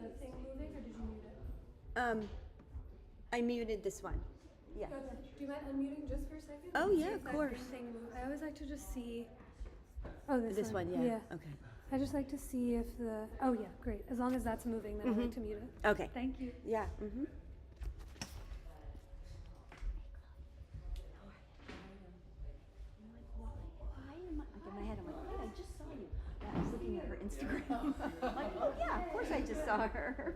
the thing moving, or did you mute it? I muted this one. Yeah. Okay. Do you mind unmuting just for a second? Oh, See yeah, if of that course. Thing move. I always like to just see. Oh, This one, yeah. Okay. I just like to see if the. Oh yeah, great. As long as that's moving, then I like to mute it. Okay. Thank you. Yeah. Mm-hmm. Why am I in my head? I'm like, wait, I just saw you. Yeah, I was looking at her Instagram. Like, oh yeah, of course I just saw her.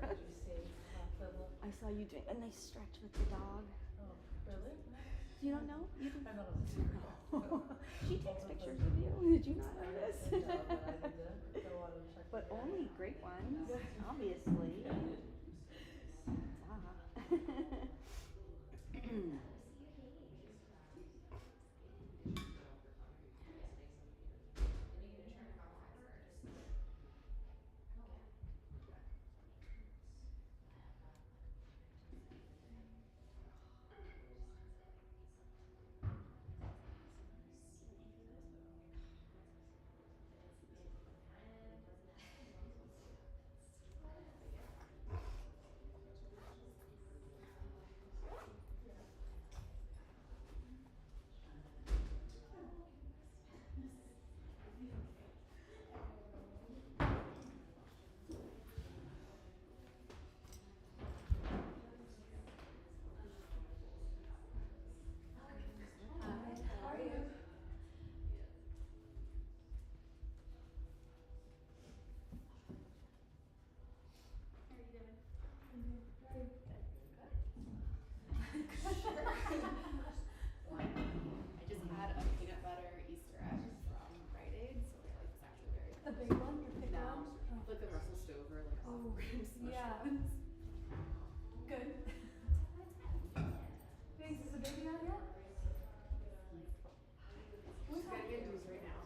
I saw you doing a nice stretch with the dog. Oh, really? You don't know? You didn't? I thought it was She takes pictures of you. Did you not notice? but But only great ones, obviously. I just had a peanut butter Easter egg from Rite Aid, so like it's actually very The big one, your big no, one. like the Russell Stover, like off-brand smush yeah. ones. Good. Thanks. Is the baby out yet? She's gonna get juice right now.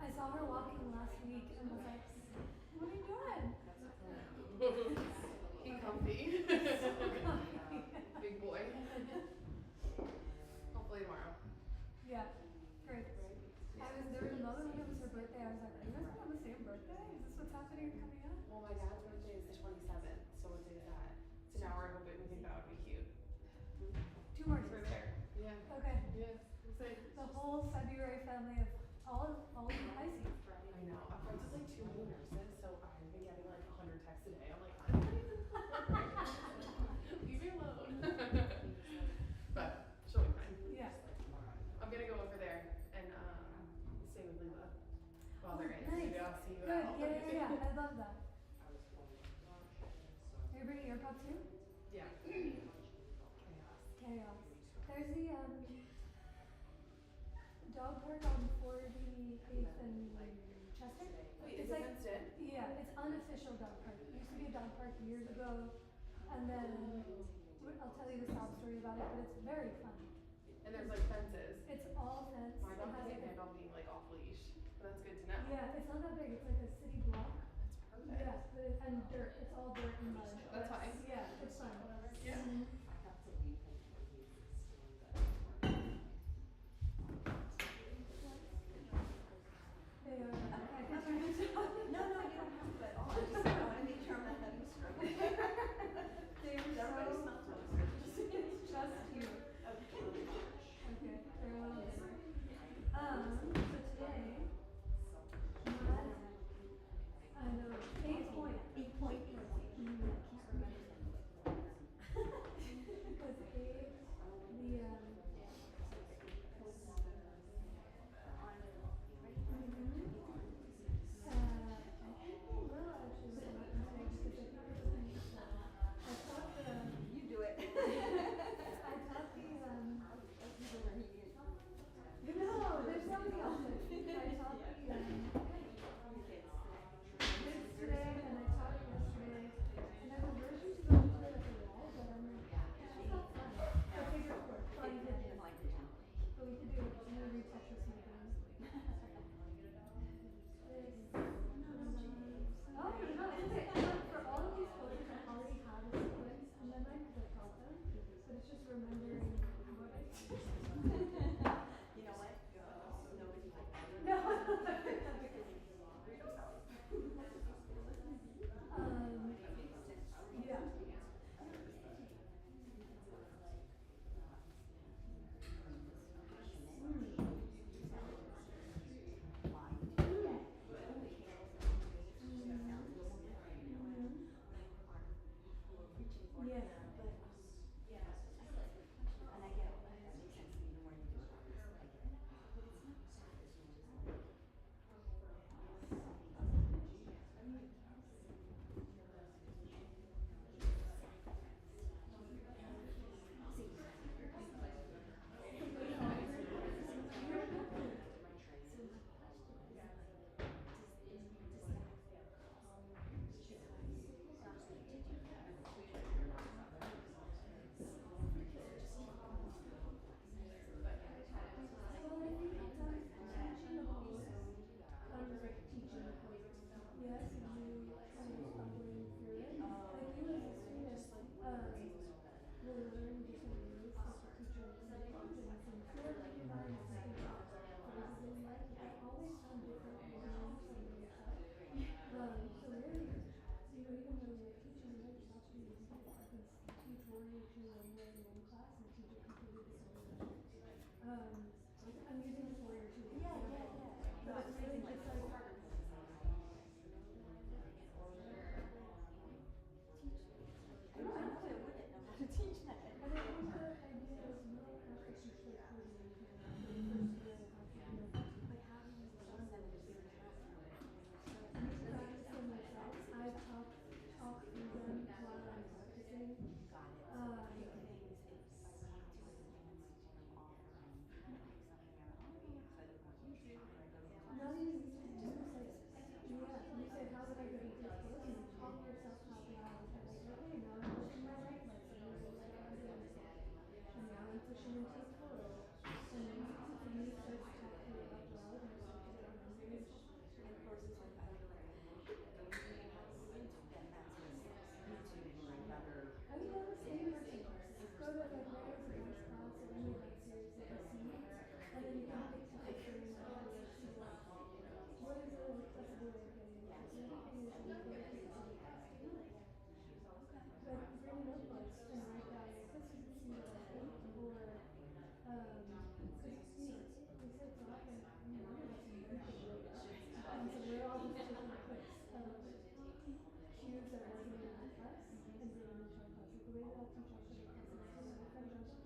I saw her walking last week and was like, "What are you doing?" He comfy. Big boy. Hopefully tomorrow. Yeah, great. There was another one, it was her birthday. I was like, "Are you guys on the same birthday? Is this what's happening coming up?" Well, my dad's birthday is the 27th, so what day is that? It's an hour ago, but we think that would be cute. 2 more We're days. there. Yeah. Okay. Yeah. We'll see. The whole February family of all of Pisces. I know. I'm friends with like 2 new nurses, so I've been getting like 100 texts a day. I'm like, honey, leave me alone. But she'll be fine. Yeah. I'm gonna go over there and stay with Lila while they're in. Nice. Maybe I'll see you Good. out. Yeah. I love that. Are you bringing your pup too? Yeah. Chaos. There's the dog park on 48th and Chester. Wait, is It's it like, fenced in? yeah, it's unofficial dog park. It used to be a dog park years ago, and then I'll tell you the sob story about it, but it's very fun. And there's like fences. It's all fenced. My dog It has can't like handle being like off leash. But that's good to know. yeah, it's not that big. It's like a city block. That's perfect. Yeah, but and dirt. It's all dirt and mud. That's fine. Yeah, it's fun. Yeah. They are. I can turn it on. No, you don't have to at all. I just want to make sure I'm not having struggle. They are Everybody so. smells toast. It's just you. Okay, they're a little different. So today, I know, 8 point. 8 point. I can't remember. take hold. And then you start to talk to it out loud and start to get on language. And of course, it's like, by the way, then that's when YouTube or another. I would never say in person classes. Go to like regular advanced class or any advanced series that you see, and then you can pick the picture and see like, what is a accessible way of getting it? So anything is really good if it's on casting. But bring notebooks and write down your questions and see what I think, or because you know, we said it's not like none of us are perfect, and so we're all just taking quick cues that resonate with us and bring them into our class. Like the way that I'll teach our classes is my friend Josh is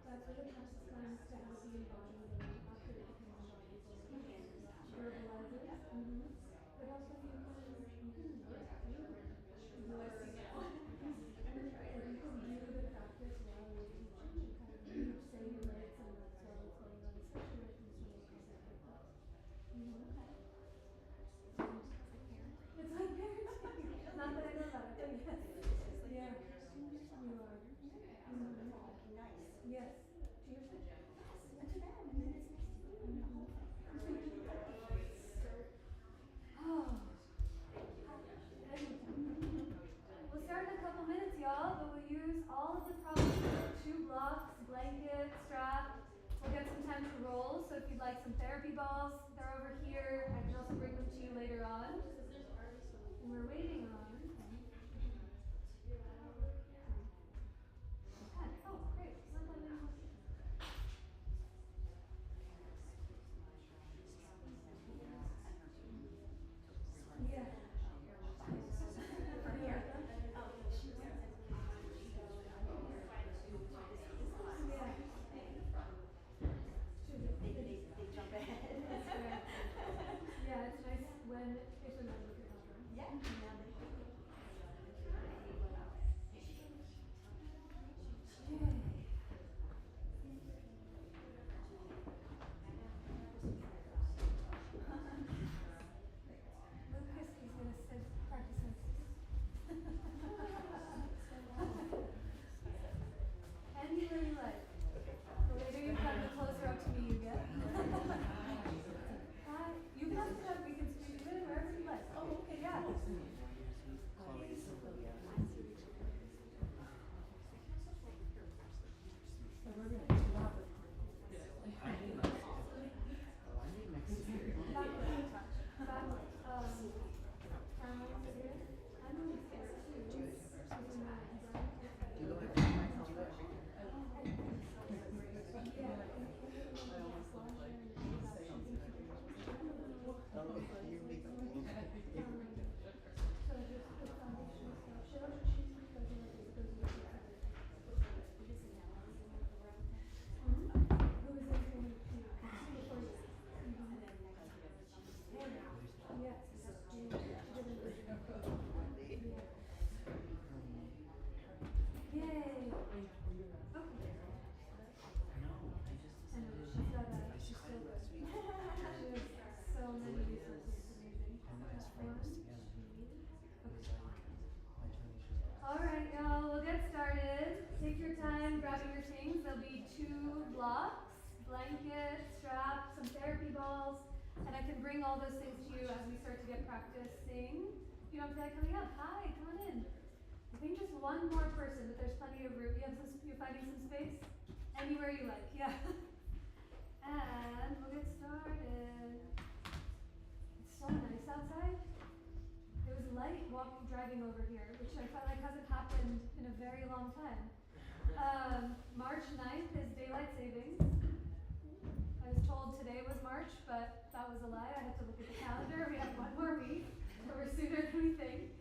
that's where the practice comes to have the embodiment and after it becomes embodiable. Verbalizes. But also you can work through your like you can do the practice while you're teaching and kind of you say your words and that's while it's going on, especially with instruments like that. It's like parenting. Not that I know about it, but yes. Yeah. You are. Nice. Yes. To yourself. And to them, and then it's nice to you. Oh. We'll start in a couple minutes, y'all, but we'll use all of the props, 2 blocks, blanket, strap. We'll get some time to roll, so if you'd like some therapy balls, they're over here. I can also bring them to you later on. And we're waiting on. Oh, great. Not that many. Yeah. From here. They jump ahead. Yeah, it's nice when it's remembered with your helper. Yeah. Lucas is going to sit practicing. Anywhere you like. The later you come, the closer up to me you get. Hi. You can sit up, we can speak it wherever you like. Oh, okay, yeah. So we're going to swap it. Alright, y'all, we'll get started. Take your time grabbing your things. There'll be 2 blocks, blanket, strap, some therapy balls, and I can bring all those things to you as we start to get practicing. If you don't feel like coming up, hi, come on in. I think just one more person, but there's plenty of room. You're finding some space? Anywhere you like, yeah. And we'll get started. It's so nice outside. It was light driving over here, which I felt like hasn't happened in a very long time. March 9th is daylight savings. I was told today was March, but that was a lie. I had to look at the calendar. We have 1 more week, so we're sooner than we think.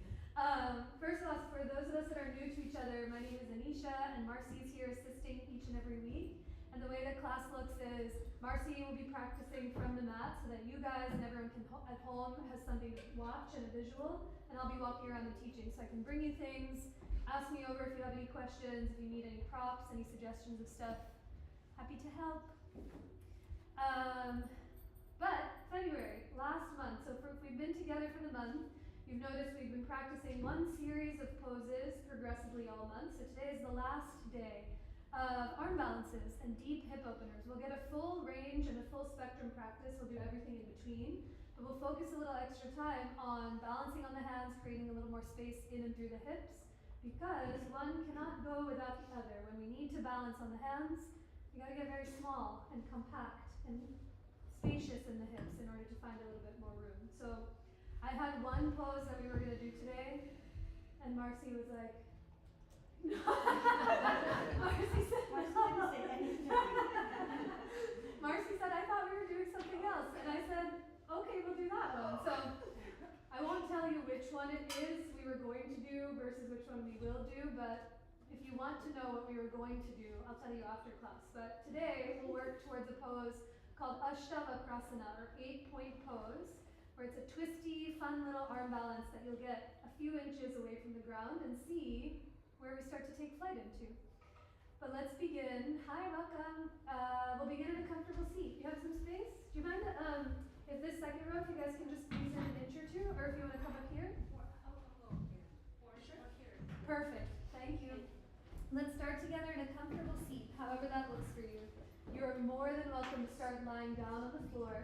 First of all, for those of us that are new to each other, my name is Anisha, and Marcy is here assisting each and every week. And the way that class looks is Marcy will be practicing from the mat so that you guys and everyone at home has something to watch and a visual. And I'll be walking around and teaching, so I can bring you things. Ask me over if you have any questions, if you need any props, any suggestions of stuff. Happy to help. month. You've noticed we've been practicing one series of poses progressively all month, so today is the last day of arm balances and deep hip openers. We'll get a full range and a full spectrum practice. We'll do everything in between, but we'll focus a little extra time on balancing on the hands, creating a little more space in and through the hips, because one cannot go without the other. When we need to balance on the hands, you gotta get very small and compact and spacious in the hips in order to find a little bit more room. So I had one pose that we were gonna do today, and Marcy was like, no. Marcy said, Marcy didn't say anything. Marcy said, I thought we were doing something else. And I said, okay, we'll do that one. So I won't tell you which one it is we were going to do versus which one we will do, but if you want to know what we were going to do, I'll tell you after class. But today we'll work towards a pose called Ashtavakrasana, or 8-point pose, where it's a twisty, fun little arm balance that you'll get a few inches away from the ground and see where we start to take flight into. But let's begin. Hi, welcome. We'll begin in a comfortable seat. You have some space? Do you mind if this second row, if you guys can just squeeze in an inch or two, or if you want to come up here? Perfect. Thank you. Let's start together in a comfortable seat, however that looks for you. You are more than welcome to start lying down on the floor.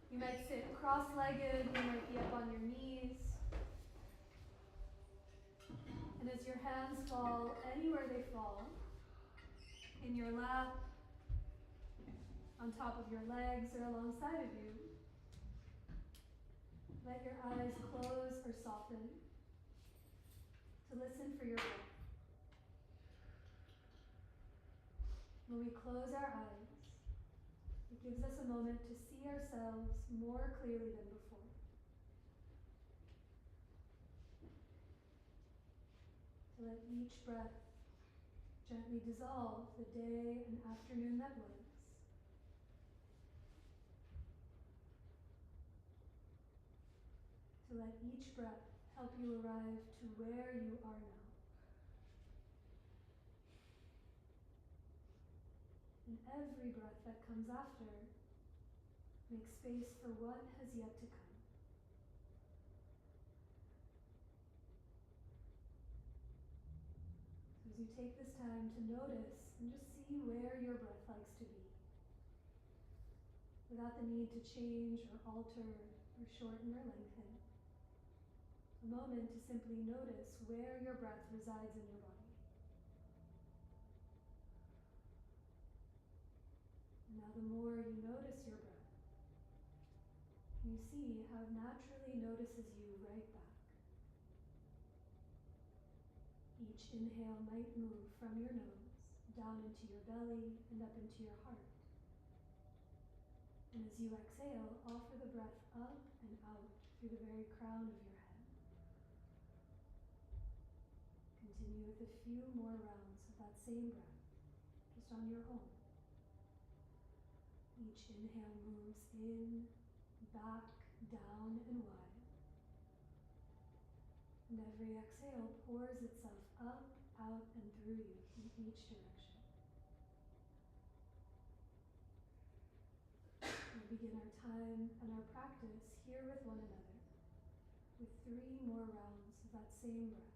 You might sit cross-legged, you might be up on your knees. And as your hands fall anywhere they fall, in your lap, on top of your legs, or alongside of you, let your eyes close or soften to listen for your breath. When we close our eyes, it gives us a moment to see ourselves more clearly than before. To let each breath gently dissolve the day and afternoon that was. To let each breath help you arrive to where you are now. And every breath that comes after, make space for what has yet to come. As you take this time to notice and just see where your breath likes to be, without the need to change or alter or shorten or lengthen. A moment to simply notice where your breath resides in your body. And now the more you notice your breath, you see how it naturally notices you right back. Each inhale might move from your nose, down into your belly, and up into your heart. And as you exhale, offer the breath up and out through the very crown of your head. Continue with a few more rounds of that same breath, just on your own. Each inhale moves in, back, down, and wide. And every exhale pours itself up, out, and through you in each direction. We'll begin our time and our practice here with one another, with 3 more rounds of that same breath.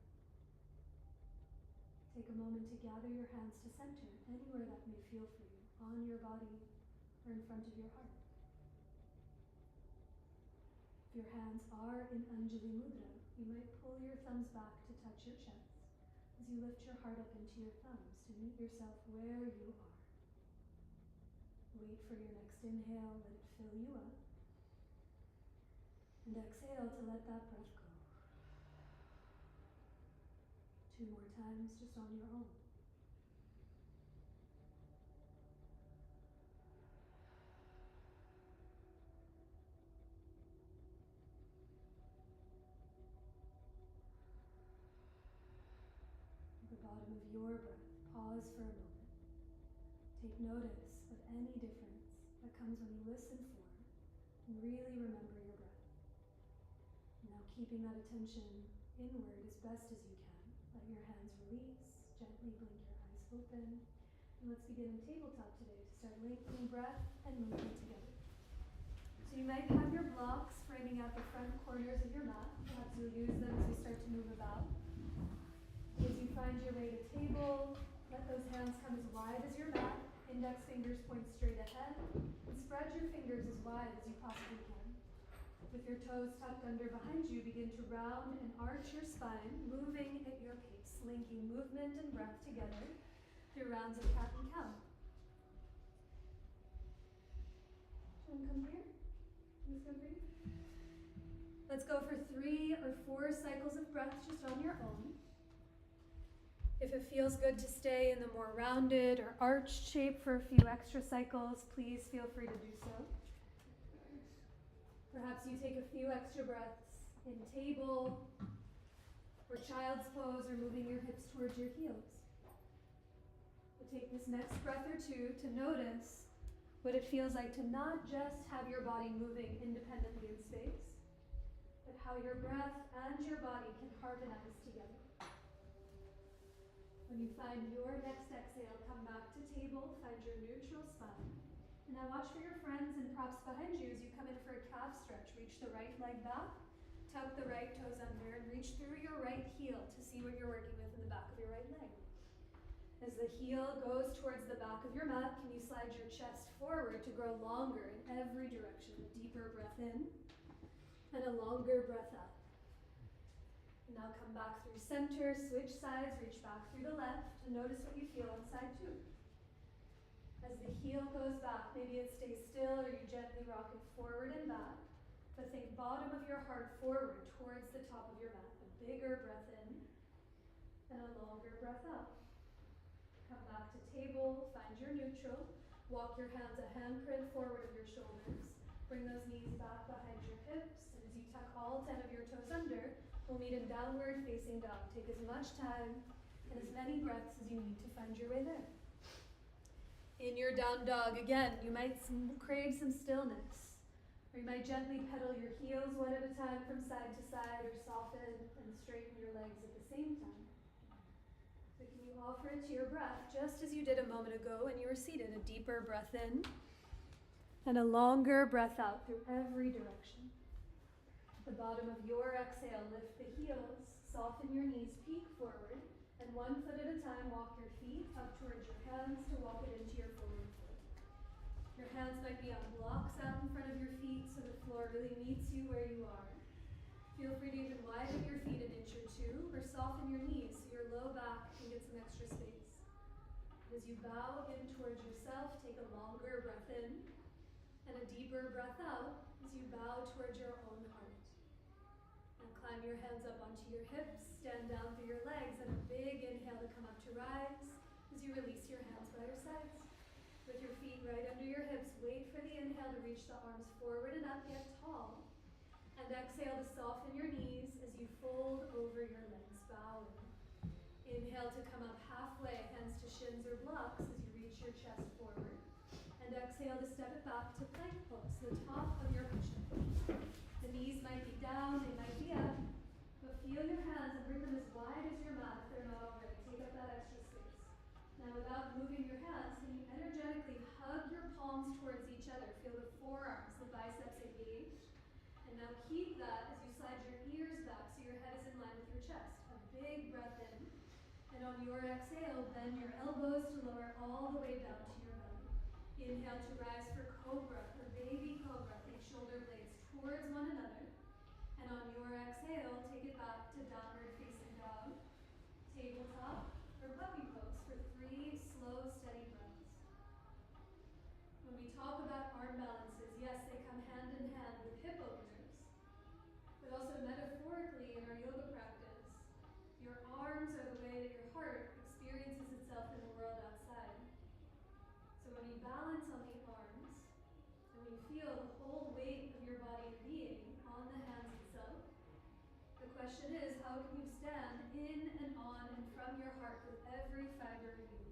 Take a moment to gather your hands to center, anywhere that may feel for you, on your body or in front of your heart. If your hands are in Anjali Mudra, you might pull your thumbs back to touch your chest as you lift your heart up into your thumbs to meet yourself where you are. Wait for your next inhale, let it fill you up. And exhale to let that breath go. 2 more times just on your own. At the bottom of your breath, pause for a moment. Take notice of any difference that comes when you listen for and really remember your breath. Now keeping that attention inward as best as you can. Let your hands release, gently blink your eyes open. And let's begin in tabletop today to start linking breath and movement together. So you might have your block blocks framing out the front corners of your mat. Perhaps you'll use them as you start to move about. As you find your way to table, let those hands come as wide as your mat. Index fingers point straight ahead. And spread your fingers as wide as you possibly can. With your toes tucked under behind you, begin to round and arch your spine, moving at your pace, linking movement and breath together through rounds of cat and cow. Want to come here? Let's go for you. Let's go for 3 or 4 cycles of breath just on your own. If it feels good to stay in the more rounded or arched shape for a few extra cycles, please feel free to do so. Perhaps you take a few extra breaths in table or child's pose or moving your hips towards your heels. We'll take this next breath or two to notice what it feels like to not just have your body moving independently in space, but how your breath and your body can harmonize together. When you find your next exhale, come back to table, find your neutral spine. And now watch for your friends and props behind you as you come in for a calf stretch. Reach the right leg back, tuck the right toes under, and reach through your right heel to see what you're working with in the back of your right leg. As the heel goes towards the back of your mat, can you slide your chest forward to grow longer in every direction? A deeper breath in and a longer breath out. And now come back through center, switch sides, reach back through the left, and notice what you feel on side 2. As the heel goes back, maybe it stays still or you gently rock it forward and back, but think bottom of your heart forward towards the top of your mat. A bigger breath in and a longer breath out. Come back to table, find your neutral, walk your hands a handprint forward of your shoulders, bring those knees back behind your hips, and as you tuck all 10 of your toes under, we'll meet in downward facing dog. Take as much time and as many breaths as you need to find your way there. In your down dog, again, you might crave some stillness, or you might gently pedal your heels one at a time from side to side, or soften and straighten your legs at the same time. So can you offer it to your breath, just as you did a moment ago when you were seated? A deeper breath in, and a longer breath out through every direction. At the bottom of your exhale, lift the heels, soften your knees, peek forward, and 1 foot at a time, walk your feet up towards your hands to walk it into your forward foot. Your hands might be on blocks out in front of your feet so the floor really meets you where you are. Feel free to even widen your feet an inch or 2, or soften your knees so your low back can get some extra space. As you bow in towards yourself, take a longer breath in, and a deeper breath out as you bow towards your own heart. And climb your hands up onto your hips, stand down through your legs, and a big inhale to come up to rise as you release your hands by your sides. With your feet right under your hips, wait for the inhale to reach the arms forward and up, get tall. And exhale to soften your knees as you fold over your legs, bowing. Inhale to come up halfway, hands to shins or blocks as you reach your chest forward. And exhale to step it back to plank pose, the top of your cushion. The knees might be down, they might be up, but feel your hands and bring them as wide as your mat if they're not already. Take up that extra space. Now without moving your hands, can you energetically hug your palms towards each other? Feel the forearms, the biceps engaged. And now keep that as you slide your ears back so your head is in line with your chest. A big breath in. And on your exhale, bend your elbows to lower all the way down to your belly. Inhale to rise for cobra, or baby cobra. Take shoulder blades towards one another. And on your exhale, take it back to downward facing dog, tabletop, or puppy pose for 3 slow, steady breaths. When we talk about arm balances, yes, they come hand in hand with hip openers, but also metaphorically in our yoga practice, your arms are the way that your heart experiences itself in the world outside. So when you balance on the arms, and when you feel the whole weight of your body and being on the hands itself, the question is, how can you stand in and on and from your heart with every fiber of you?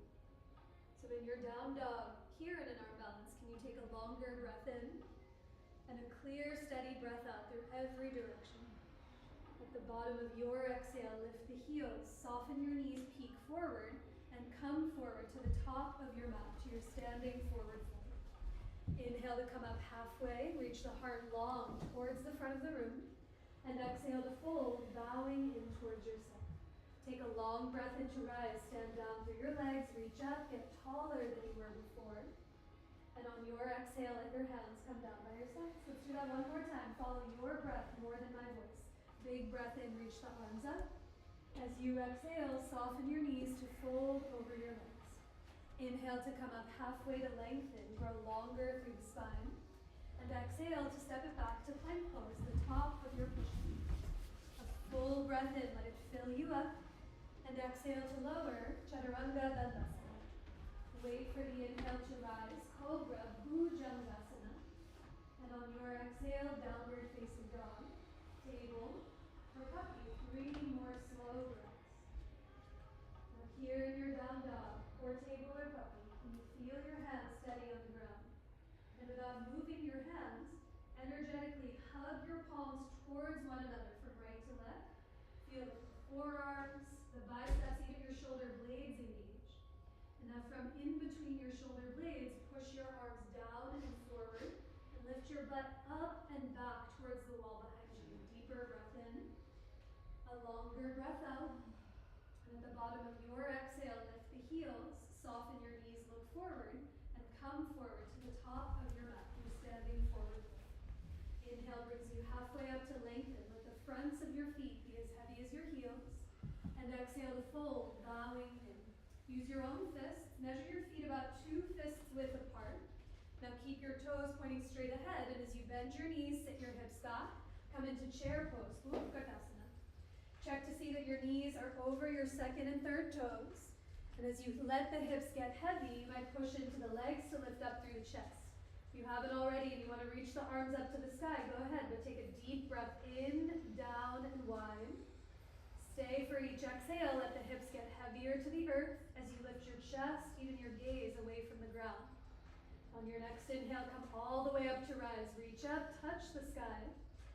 So in your down dog, here in an arm balance, can you take a longer breath in and a clear, steady breath out through every direction? At the bottom of your exhale, lift the heels, soften your knees, peek forward, and come forward to the top of your mat, to your standing forward fold. Inhale to come up halfway, reach the heart long towards the front of the room. And exhale to fold, bowing in towards yourself. Take a long breath in to rise. Stand down through your legs, reach up, get taller than you were before. And on your exhale, let your hands come down by your sides. Let's do that one more time. Follow your breath more than my voice. Big breath in, reach the arms up. As you exhale, soften your knees to fold over your legs. Inhale to come up halfway to lengthen, grow longer through the spine. And exhale to step it back to plank pose, the top of your push. A full breath in, let it fill you up. And exhale to lower, Chaturanga Dandasana. Wait for the inhale to rise, Cobra Bhujangasana. And on your exhale, downward facing dog, table, or puppy. 3 more slow breaths. Now here in your down dog, or table or puppy, can you feel your hands steady on the ground? And without moving your hands, energetically hug your palms towards one another from right to left. Feel the forearms, the biceps, even your shoulder blades engage. And now from in between your shoulder blades, push your arms down and forward, and lift your butt up and back towards the wall behind you. Deeper breath in, a longer breath out. And at the bottom of your exhale, lift the heels, soften your knees, look forward, and come forward to the top of your mat. You're standing forward. Inhale brings you halfway up to lengthen. Let the fronts of your feet be as heavy as your heels. And exhale to fold, bowing in. Use your own fists. Measure your feet about 2 fists width apart. Now keep your toes pointing straight ahead, and as you bend your knees, sit your hips back. Come into chair pose, Utkatasana. Check to see that your knees are over your second and third toes. And as you let the hips get heavy, you might push into the legs to lift up through the chest. If you haven't already and you want to reach the arms up to the sky, go ahead, but take a deep breath in, down, and wide. Stay for each exhale, let the hips get heavier to the earth as you lift your chest, even your gaze away from the ground. On your next inhale, come all the way up to rise. Reach up, touch the sky,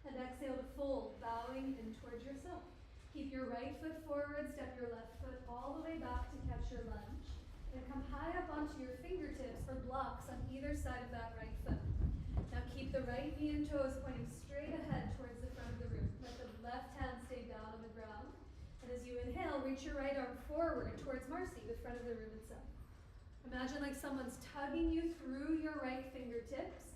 and exhale to fold, bowing in towards yourself. Keep your right foot forward, step your left foot all the way back to catch your lunge. And come high up onto your fingertips or blocks on either side of that right foot. Now keep the right knee and toes pointing straight ahead towards the front of the room. Let the left hand stay down on the ground. And as you inhale, reach your right arm forward towards Marcy, the front of the room itself. Imagine like someone's tugging you through your right fingertips,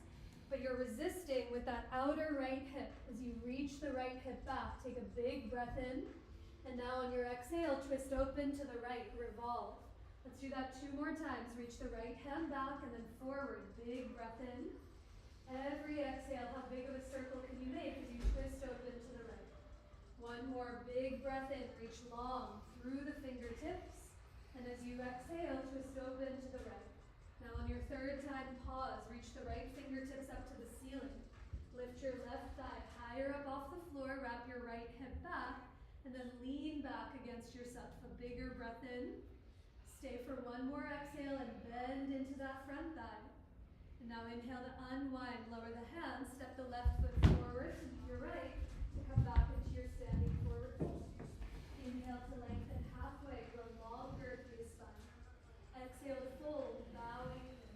but you're resisting with that outer right hip. As you reach the right hip back, take a big breath in. And now on your exhale, twist open to the right, revolve. Let's do that 2 more times. Reach the right hand back and then forward. Big breath in. Every exhale, how big of a circle can you make as you twist open to the right? 1 more big breath in. Reach long through the fingertips. And as you exhale, twist open to the right. Now on your 3rd time, pause. Reach the right fingertips up to the ceiling. Lift your left thigh higher up off the floor. Wrap your right hip back. And then lean back against yourself. A bigger breath in. Stay for 1 more exhale and bend into that front thigh. And now inhale to unwind. Lower the hands. Step the left foot forward to meet your right. To come back into your standing forward fold. Inhale to lengthen halfway. Grow longer through the spine. Exhale to fold. Bowing in.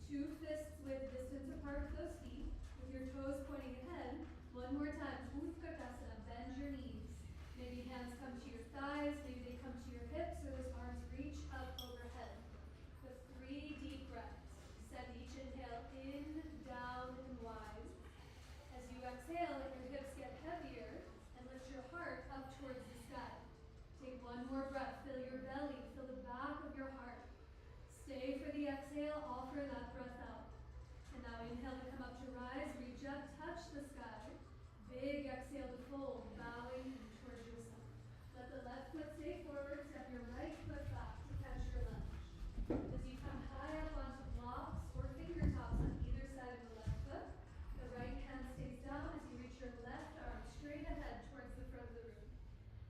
2 fists width distance apart with those feet. With your toes pointing ahead. 1 more time. Utkatasana. Bend your knees. Maybe hands come to your thighs. Maybe they come to your hips, or those arms reach up overhead. With 3 deep breaths. Send each inhale in, down, and wide. As you exhale, let your hips get heavier and lift your heart up towards the sky. Take 1 more breath. Fill your belly. Fill the back of your heart. Stay for the exhale. Offer that breath out. And now inhale to come up to rise. Reach up, touch the sky. Big exhale to fold, bowing in towards yourself. Let the left foot stay forward. Step your right foot back to catch your lunge. As you come high up onto blocks or fingertops on either side of the left foot, the right hand stays down as you reach your left arm straight ahead towards the front of the room.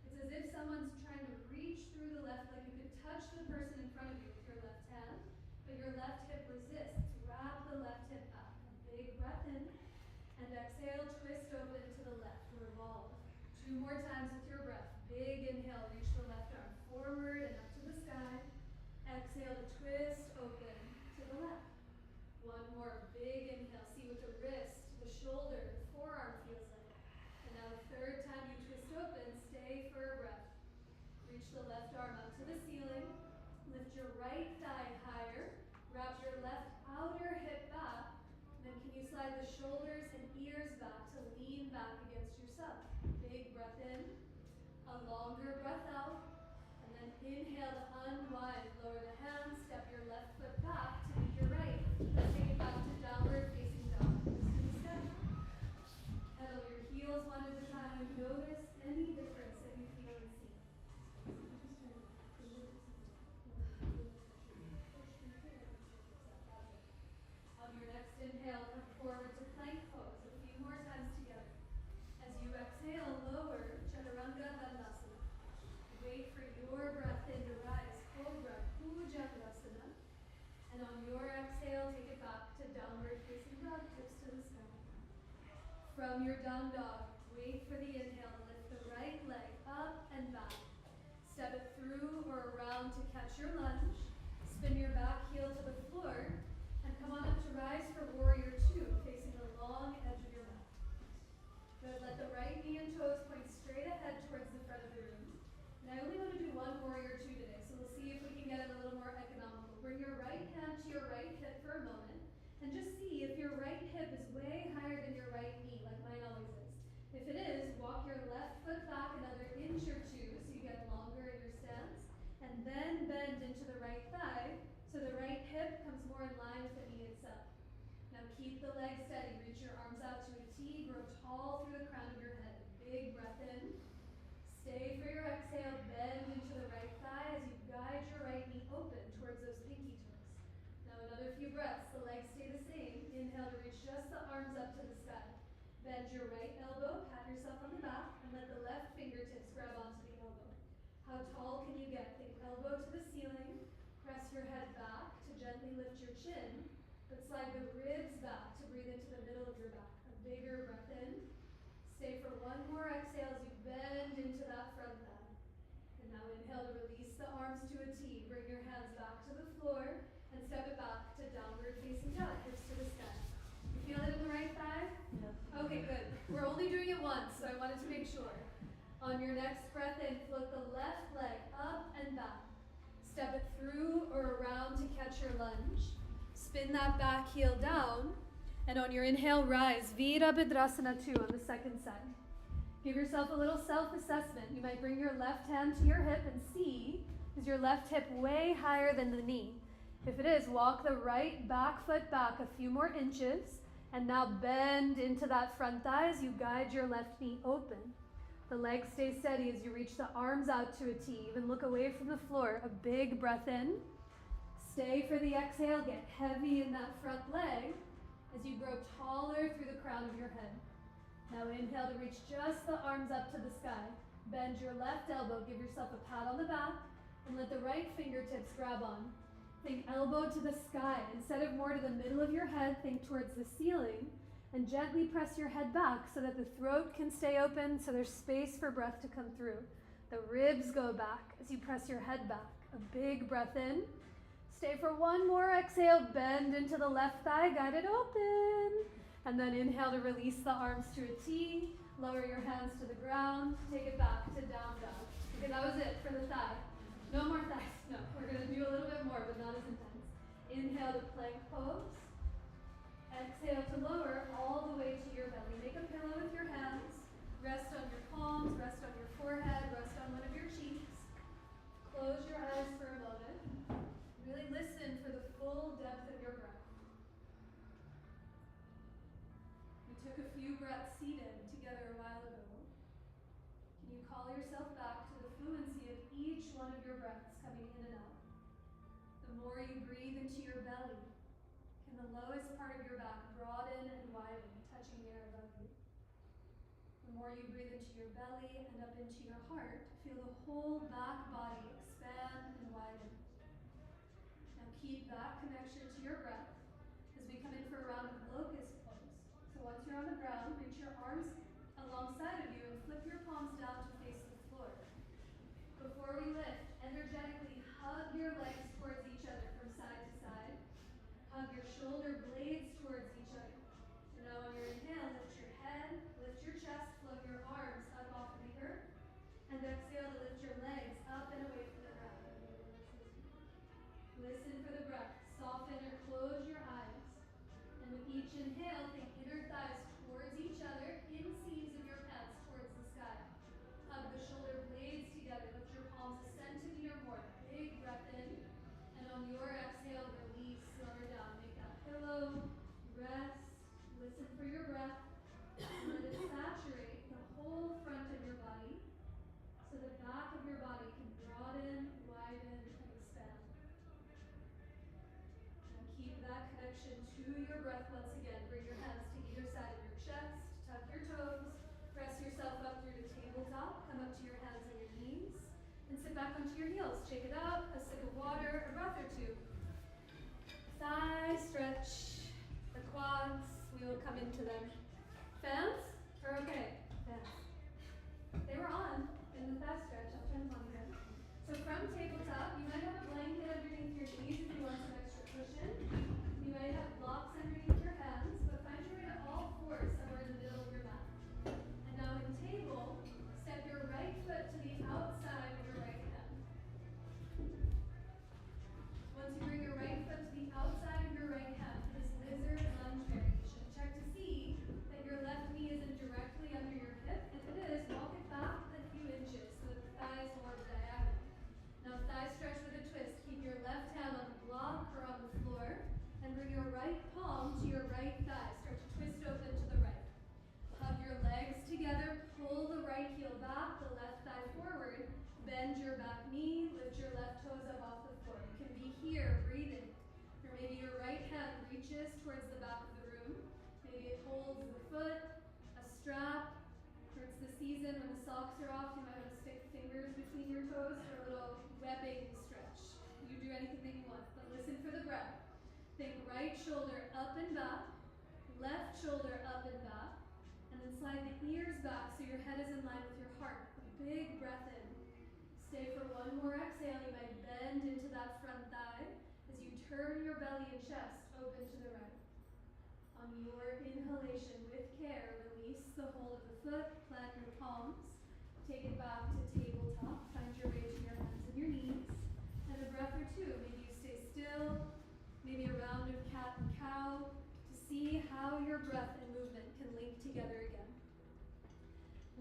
It's as if someone's trying to reach through the left, like you could touch the person in front of you with your left hand, but your left hip resists. Wrap the left hip back. A big breath in, and exhale, twist open to the left, revolve. 2 more times with your breath. Big inhale, reach the left arm forward and up to the sky. Exhale to twist open to the left. 1 more big inhale. See what the wrist, the shoulder, the forearm feels the left arm up to the ceiling. Lift your right thigh higher. Wrap your left outer hip back. Then can you slide the shoulders and ears back to lean back against yourself. Big breath in. A longer breath out. And then inhale to unwind. Lower the hands. Step your left foot back to meet your right. Let's take it back to downward facing dog. Pedal your heels one at a time. Notice any difference that you feel and see. On your next inhale, come forward to plank pose. A few more times together. As you exhale, lower Chaturanga Dandasana. Wait for your breath in to rise. Cobra Bhujangasana. And on your exhale, take it back to downward facing dog, hips to the sky. From your down dog, wait for the inhale. Lift the right leg up and back. Step it through or around to catch your lunge. Spin your back heel to the floor. And come on up to rise for warrior two, facing the long edge of your mat. Good. Let the right knee and toes point straight ahead towards the front of the room. And I only want to do one warrior two today, so we'll see if we can get it a little more economical. Bring your right hand to your right hip for a moment. And just see if your right hip is way higher than your right knee, like mine always is. If it is, walk your left foot back another inch or two so you get longer in your stance. And then bend into the right thigh so the right hip comes more in line with the knee itself. Now keep the leg steady. Reach your arms out to a T. Grow tall through the crown of your head. Big breath in. Stay for your exhale. Bend into the right thigh as you guide your right knee open towards those pinky toes. Now another few breaths. The legs stay the same. Inhale to reach just the arms up to the sky. Bend your right elbow. Pat yourself on the back and let the left fingertips grab onto the elbow. How tall can you get? Think elbow to the ceiling. Press your head back to gently lift your chin, but slide the ribs back to breathe into the middle of your back. A bigger breath in. Stay for one more exhale as you bend into that front thigh. And now inhale to release the arms to a T. Bring your hands back to the floor and step it back to downward facing dog, hips to the sky. You feel it in the right thigh? No. Okay, good. We're only doing it once, so I wanted to make sure. On your next breath in, float the left leg up and back. Step it through or around to catch your lunge. Spin that back heel down. And on your inhale, rise. Virabhadrasana 2 on the second side. Give yourself a little self-assessment. You might bring your left hand to your hip and see, is your left hip way higher than the knee? If it is, walk the right back foot back a few more inches. And now bend into that front thigh as you guide your left knee open. The legs stay steady as you reach the arms out to a T. Even look away from the floor. A big breath in. Stay for the exhale. Get heavy in that front leg as you grow taller through the crown of your head. Now inhale to reach just the arms up to the sky. Bend your left elbow. Give yourself a pat on the back and let the right fingertips grab on. Think elbow to the sky. Instead of more to the middle of your head, think towards the ceiling. And gently press your head back so that the throat can stay open so there's space for breath to come through. The ribs go back as you press your head back. A big breath in. Stay for one more exhale. Bend into the left thigh. Guide it open. And then inhale to release the arms to a T. Lower your hands to the ground. Take it back to down dog. Okay, that was it for the thigh. No more thighs. No, we're going to do a little bit more, but not as intense. Inhale to plank pose. Exhale to lower all the way to your belly. Make a pillow with your hands. Rest on your palms, rest on your forehead, rest on one of your cheeks. Close your eyes for a moment. Really listen for the full depth of your breath. We took a few breaths seated together a while ago. Can you call yourself back to the fluency of each one of your breaths coming in and out? The more you breathe into your belly, can the lowest part of your back broaden and widen, touching the air above you? The more you breathe into your belly and up into your heart, feel the whole back body expand and widen. Now keep that connection to your breath as we come in for a round of locust pose. So once you're on the ground, reach your arms alongside of you and flip your palms down to face the floor. Before we lift, energetically hug your legs towards each other from side to side. Hug your shoulder blades towards each other. And now on your inhale, lift your head, lift your chest, float your arms up off of the earth. And exhale to lift your legs up and away back onto your heels. Shake it up, a sip of water, a breath or two. Thigh stretch, the quads, we will come into them. Fans are okay. Fans. They were on in the thigh stretch. I'll turn them on again. So from tabletop, you might have a blanket underneath your knees if you want some extra cushion. You might have blocks underneath your hands, but find your way to all fours somewhere in the middle of your mat. And now in table, step your right foot to the outside of your right hand. Once you bring your right foot to the outside of your right hand, this lizard lunge variation. Check to see that your left knee isn't directly under your hip. If it is, walk it back a few inches so that the thigh is more diagonal. Now thigh stretch with a twist. Keep your left hand on the block or on the floor and bring your right palm to your right thigh. Start to twist open to the right. Hug your legs together, pull the right heel back, the left thigh forward, bend your back knee, lift your left toes up off the floor. You can be here, breathing. Or maybe your right hand reaches towards the back of the room. Maybe it holds the foot, a strap, or it's the season when the socks are off, you might want to stick fingers between your toes for a little webbing stretch. You do anything that you want, but listen for the breath. Think right shoulder up and back, left shoulder up and back, and then slide the ears back so your head is in line with your heart. A big breath in. Stay for one more exhale. You might bend into that front thigh as you turn your belly and chest open to the right. On your inhalation, with care, release the hold of the foot, plant your palms, take it back to tabletop, find your way to your hands and your knees, and a breath or two. Maybe you stay still, maybe a round of cat and cow, to see how your breath and movement can link together again.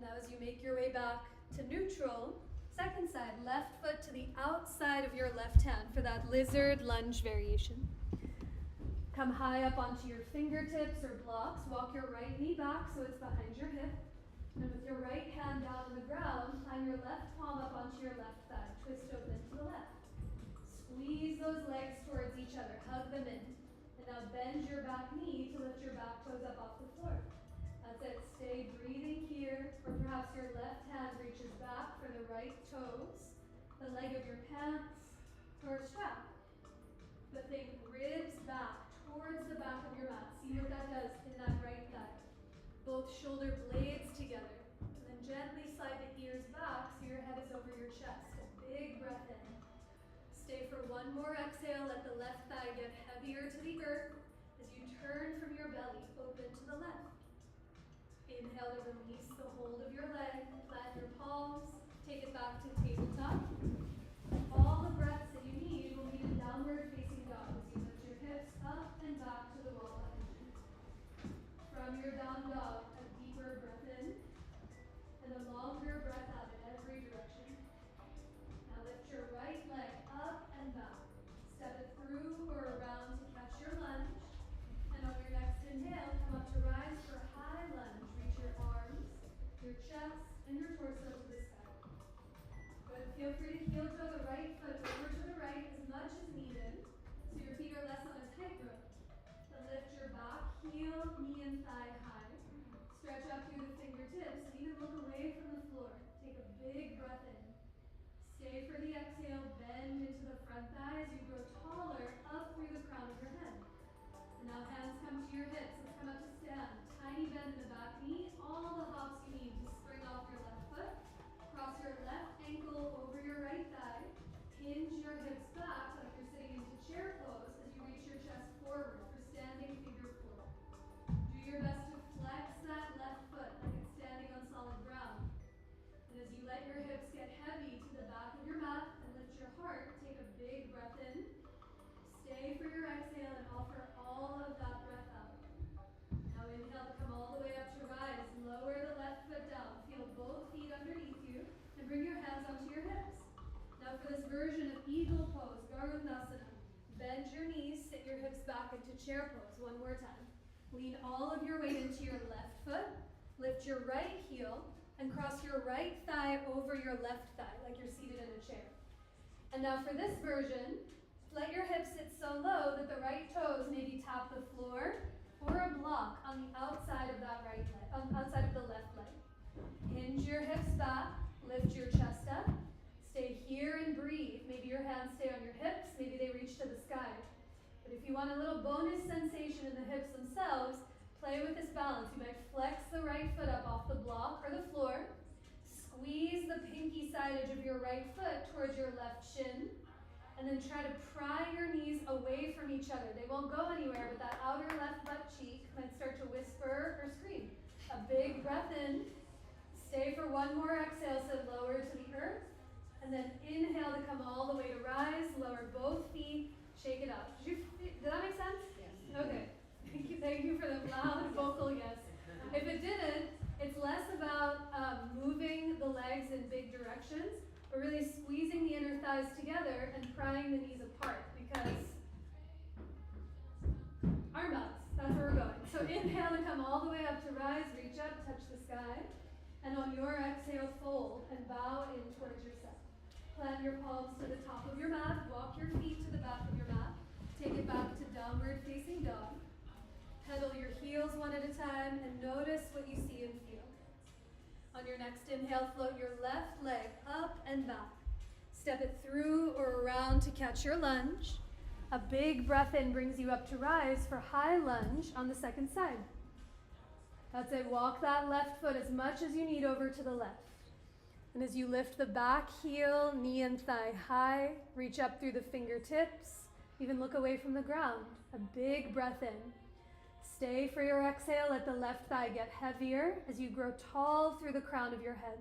Now as you make your way back to neutral, second side, left foot to the outside of your left hand for that lizard lunge variation. Come high up onto your fingertips or blocks. Walk your right knee back so it's behind your hip. And with your right hand down on the ground, climb your left palm up onto your left thigh. Twist open to the left. Squeeze those legs towards each other. Hug them in. And now bend your back knee to lift your back toes up off the floor. That's it. Stay breathing here. Or perhaps your left hand reaches back for the right toes, the leg of your pants, or strap. But think ribs back towards the back of your mat. See what that does in that right thigh. Both shoulder blades together. And then gently slide the ears back so your head is over your chest. A big breath in. Stay for one more exhale. Let the left thigh get heavier to the earth as you turn from your belly open to the left. Inhale to release the hold of your leg. Plant your palms. Take it back to tabletop. All the breaths that you need will be in downward facing dog as you lift your hips up and back to the wall behind you. From your down dog, a deeper breath in and a longer breath out in every direction. Now lift your right leg up and back. Step it through or around to catch your lunge. And on your next inhale, come up to rise for high lunge. Reach your arms, your chest, and your torso to the sky. Good. Feel free to heel toe the right foot over to the right as much as needed, so your feet are less on a tightrope. Then lift your back heel, knee, and thigh high. Stretch up through the fingertips and even look away from the floor. Take a big breath in. Stay for the exhale. Bend into the front thigh as you grow taller up through the crown of your head. And now hands come to your hips. Let's come up to stand. Tiny bend in the back knee. All the hops you need to spring off your left foot. Cross your left ankle over your right thigh. Hinge your hips back like you're sitting into chair pose as you reach your chest forward for standing figure four. Do your best to flex that left foot like it's standing on solid ground. And as you let your hips get heavy to the back of your mat and lift your heart, take a big breath in. Stay for your exhale and offer all of that breath out. Now inhale to come all the way up to rise. Lower the left foot down. Feel both feet underneath you and bring your hands onto your hips. Now for this version of eagle pose, Garudasana, bend your knees, sit your hips back into chair pose. One more time. Lean all of your weight into your left foot. Lift your right heel and cross your right thigh over your left thigh like you're seated in a chair. And now for this version, let your hips sit so low that the right toes maybe tap the floor or a block on the outside of that right leg, outside of the left leg. Hinge your hips back, lift your chest up, stay here in If you want a little bonus sensation in the hips themselves, play with this balance. You might flex the right foot up off the block or the floor. Squeeze the pinky side edge of your right foot towards your left shin. And then try to pry your knees away from each other. They won't go anywhere, but that outer left butt cheek might start to whisper or scream. A big breath in. Stay for one more exhale, so lower to the earth. And then inhale to come all the way to rise. Lower both feet. Shake it out. Did that make sense? Yes. Okay. Thank you for the loud vocal yes. If it didn't, it's less about moving the legs in big directions, but really squeezing the inner thighs together and prying the knees apart, because arm bounce, that's where we're going. So inhale to come all the way up to rise, reach up, touch the sky, and on your exhale, fold and bow in towards yourself. Plant your palms to the top of your mat, walk your feet to the back of your mat, take it back to downward facing dog. Pedal your heels one at a time and notice what you see and feel. On your next inhale, float your left leg up and back. Step it through or around to catch your lunge. A big breath in brings you up to rise for high lunge on the second side. That's it. Walk that left foot as much as you need over to the left. And as you lift the back heel, knee and thigh high, reach up through the fingertips, even look away from the ground. A big breath in. Stay for your exhale. Let the left thigh get heavier as you grow tall through the crown of your head.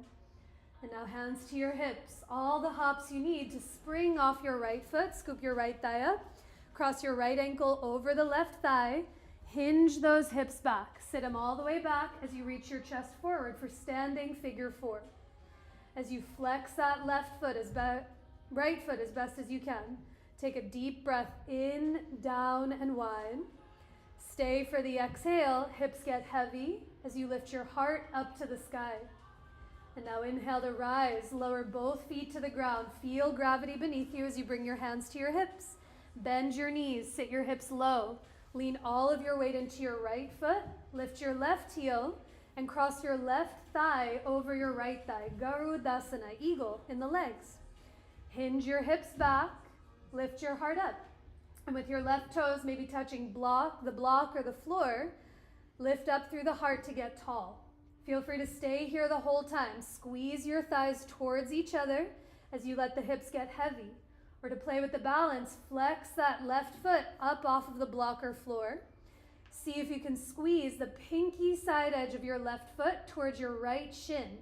And now hands to your hips. All the hops you need to spring off your right foot. Scoop your right thigh up. Cross your right ankle over the left thigh. Hinge those hips back. Sit them all the way back as you reach your chest forward for standing figure four. As you flex that right foot as best as you can. Take a deep breath in, down, and wide. Stay for the exhale, hips get heavy as you lift your heart up to the sky. And now inhale to rise, lower both feet to the ground. Feel gravity beneath you as you bring your hands to your hips. Bend your knees, sit your hips low. Lean all of your weight into your right foot, lift your left heel, and cross your left thigh over your right thigh. Garudasana, eagle in the legs. Hinge your hips back, lift your heart up. And with your left toes maybe touching the block or the floor, lift up through the heart to get tall. Feel free to stay here the whole time. Squeeze your thighs towards each other as you let the hips get heavy. Or to play with the balance, flex that left foot up off of the block or floor. See if you can squeeze the pinky side edge of your left foot towards your right shin.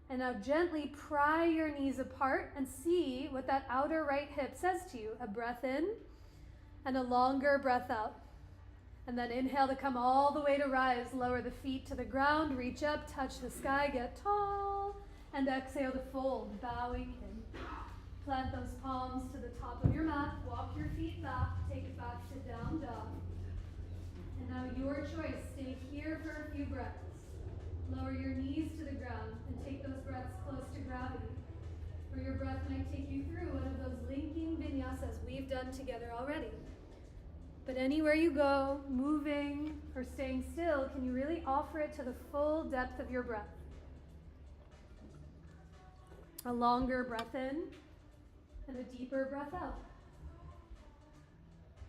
And now gently pry your knees apart and see what that outer right hip says to you. A breath in. And a longer breath out. And then inhale to come all the way to rise. Lower the feet to the ground, reach up, touch the sky, get tall. And exhale to fold, bowing in. Plant those palms to the top of your mat. Walk your feet back, take it back to down dog. And now your choice, stay here for a few breaths. Lower your knees to the ground and take those breaths close to gravity. Or your breath might take you through one of those linking vinyasas we've done together already. But anywhere you go, moving or staying still, can you really offer it to the full depth of your breath? A longer breath in and a deeper breath out.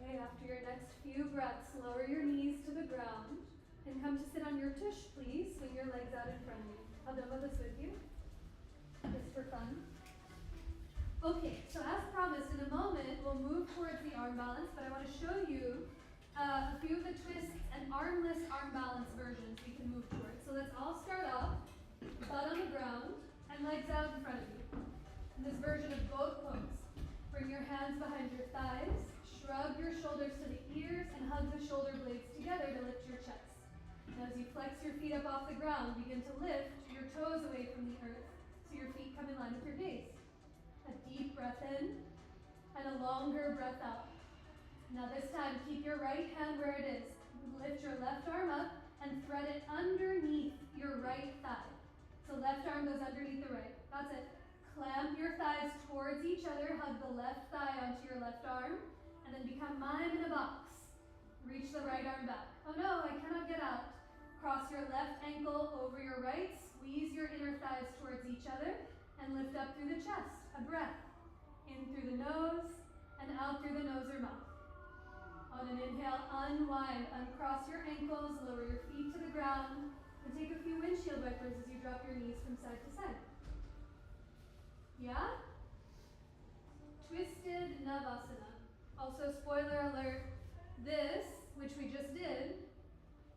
Okay, after your next few breaths, lower your knees to the ground and come to sit on your tush, please. Swing your legs out in front of you. I'll demo this with you, just for fun. Okay, so as promised, in a moment, we'll move towards the arm balance, but I want to show you a few of the twists and armless arm balance versions we can move towards. So let's all start off, butt on the ground, and legs out in front of you. In this version of goat pose, bring your hands behind your thighs, shrug your shoulders to the ears, and hug the shoulder blades together to lift your chest. Now as you flex your feet up off the ground, begin to lift your toes away from the earth so your feet come in line with your gaze. A deep breath in and a longer breath out. Now this time, keep your right hand where it is. Lift your left arm up and thread it underneath your right thigh. So left arm goes underneath the right. That's it. Clamp your thighs towards each other. Hug the left thigh onto your left arm. And then become mime in a box. Reach the right arm back. Oh no, I cannot get out. Cross your left ankle over your right. Squeeze your inner thighs towards each other. And lift up through the chest. A breath. In through the nose and out through the nose or mouth. On an inhale, unwind, uncross your ankles, lower your feet to the ground, and take a few windshield wipers as you drop your knees from side to side. Yeah? Twisted Navasana. Also, spoiler alert, this, which we just did,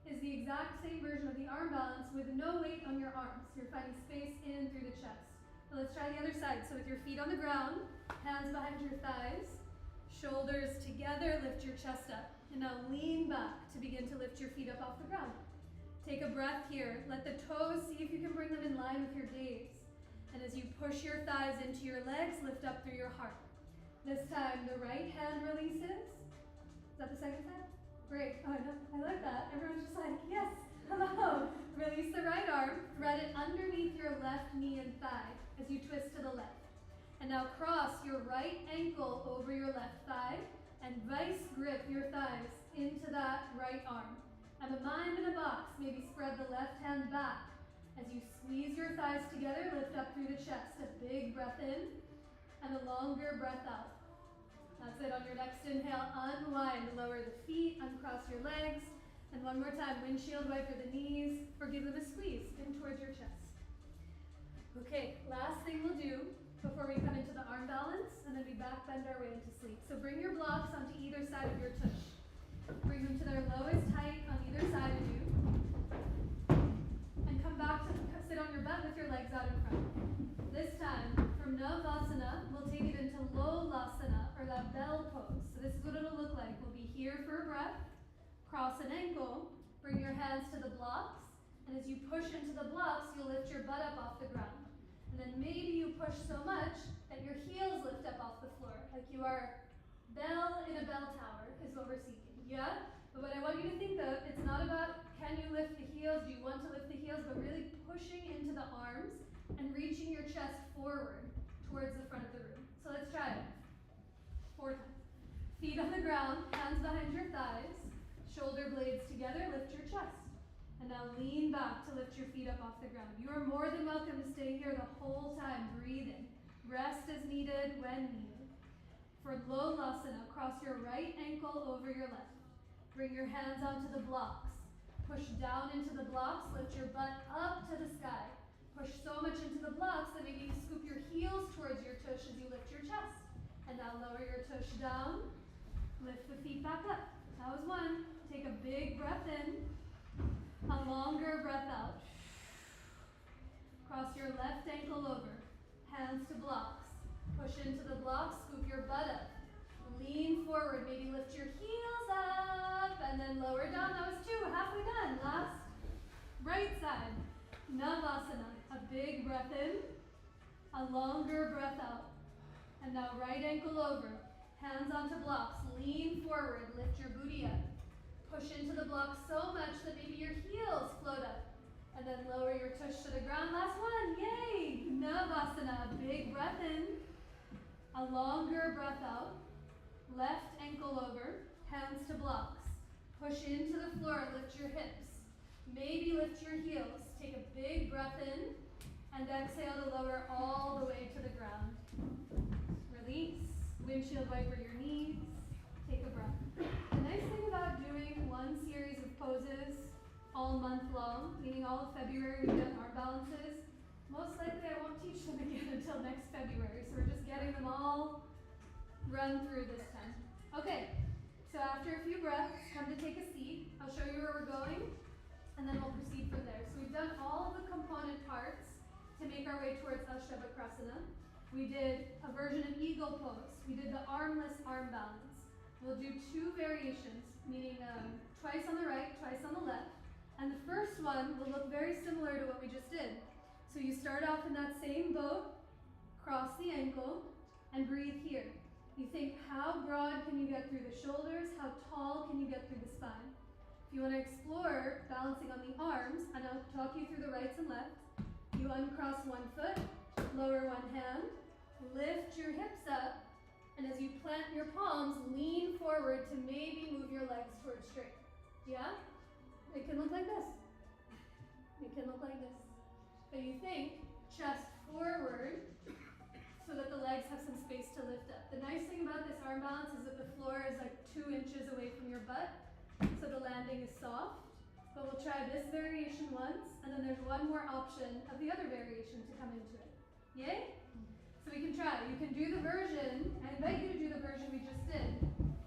is the exact same version of the arm balance with no weight on your arms. You're finding space in through the chest. Now let's try the other side. So with your feet on the ground, hands behind your thighs, shoulders together, lift your chest up. And now lean back to begin to lift your feet up off the ground. Take a breath here. Let the toes, see if you can bring them in line with your gaze. And as you push your thighs into your legs, lift up through your heart. This time, the right hand releases. Is that the second side? Great. Oh, I like that. Everyone's just like, yes, hello. Release the right arm. Thread it underneath your left knee and thigh as you twist to the left. And now cross your right ankle over your left thigh and vice grip your thighs into that right arm. And a mime in a box, maybe spread the left hand back. As you squeeze your thighs together, lift up through the chest. A big breath in and a longer breath out. That's it. On your next inhale, unwind. Lower the feet, uncross your legs. And one more time, windshield wiper the knees, or give them a squeeze in towards your chest. Okay, last thing we'll do before we come into the arm balance, and then we back bend our way into sleep. So bring your blocks onto either side of your tush. Bring them to their lowest height on either side of you. And come back to sit on your butt with your legs out in front. This time, from Navasana, we'll take it into Lolasana, or that bell pose. So this is what it'll look like. We'll be here for a breath, cross an ankle, bring your hands to the blocks, and as you push into the blocks, you'll lift your butt up off the ground. And then maybe you push so much that your heels lift up off the floor, like you are bell in a bell tower is what we're seeking, yeah? But what I want you to think of, it's not about can you lift the heels, do you want to lift the heels, but really pushing into the arms and reaching your chest forward towards the front of the room. So let's try it. 4 times. Feet on the ground, hands behind your thighs, shoulder blades together, lift your chest. And now lean back to lift your feet up off the ground. You are more than welcome to stay here the whole time, breathing. Rest as needed when needed. For Lolasana, cross your right ankle over your left. Bring your hands onto the blocks. Push down into the blocks, lift your butt up to the sky. Push so much into the blocks that maybe you scoop your heels towards your tush as you lift your chest. And now lower your tush down, lift the feet back up. That was one. Take a big breath in. A longer breath out. Cross your left ankle over. Hands to blocks. Push into the blocks, scoop your butt up. Lean forward, maybe lift your heels up, and then lower down. That was 2, halfway done. Last, right side. Navasana, a big breath in, a longer breath out. And now right ankle over, hands onto blocks, lean forward, lift your booty up. Push into the blocks so much that maybe your heels float up. And then lower your tush to the ground. Last one, yay! Navasana, big breath in, a longer breath out. Left ankle over, hands to blocks. Push into the floor, lift your hips. Maybe lift your heels. Take a big breath in, and exhale to lower all the way to the ground. Release, windshield wiper your knees, take a breath. The nice thing about doing one series of poses all month long, meaning all of February we've done arm balances, most likely I won't teach them again until next February, so we're just getting them all run through this time. Okay, so after a few breaths, come to take a seat. I'll show you where we're going, and then we'll proceed from there. So we've done all of the component parts to make our way towards Ashtavakrasana. We did a version of eagle pose. We did the armless arm balance. We'll do 2 variations, meaning twice on the right, twice on the left. And the first one will look very similar to what we just did. So you start off in that same boat, cross the ankle, and breathe here. You think, how broad can you get through the shoulders? How tall can you get through the spine? If you want to explore balancing on the arms, and I'll talk you through the rights and lefts, you uncross one foot, lower one hand, lift your hips up, and as you plant your palms, lean forward to maybe move your legs towards straight. Yeah? It can look like this. It can look like this. But you think chest forward so that the legs have some space to lift up. The nice thing about this arm balance is that the floor is like 2 inches away from your butt, so the landing is soft. But we'll try this variation once, and then there's one more option of the other variation to come into it. Yay? So we can try. You can do the version, I invite you to do the version we just did.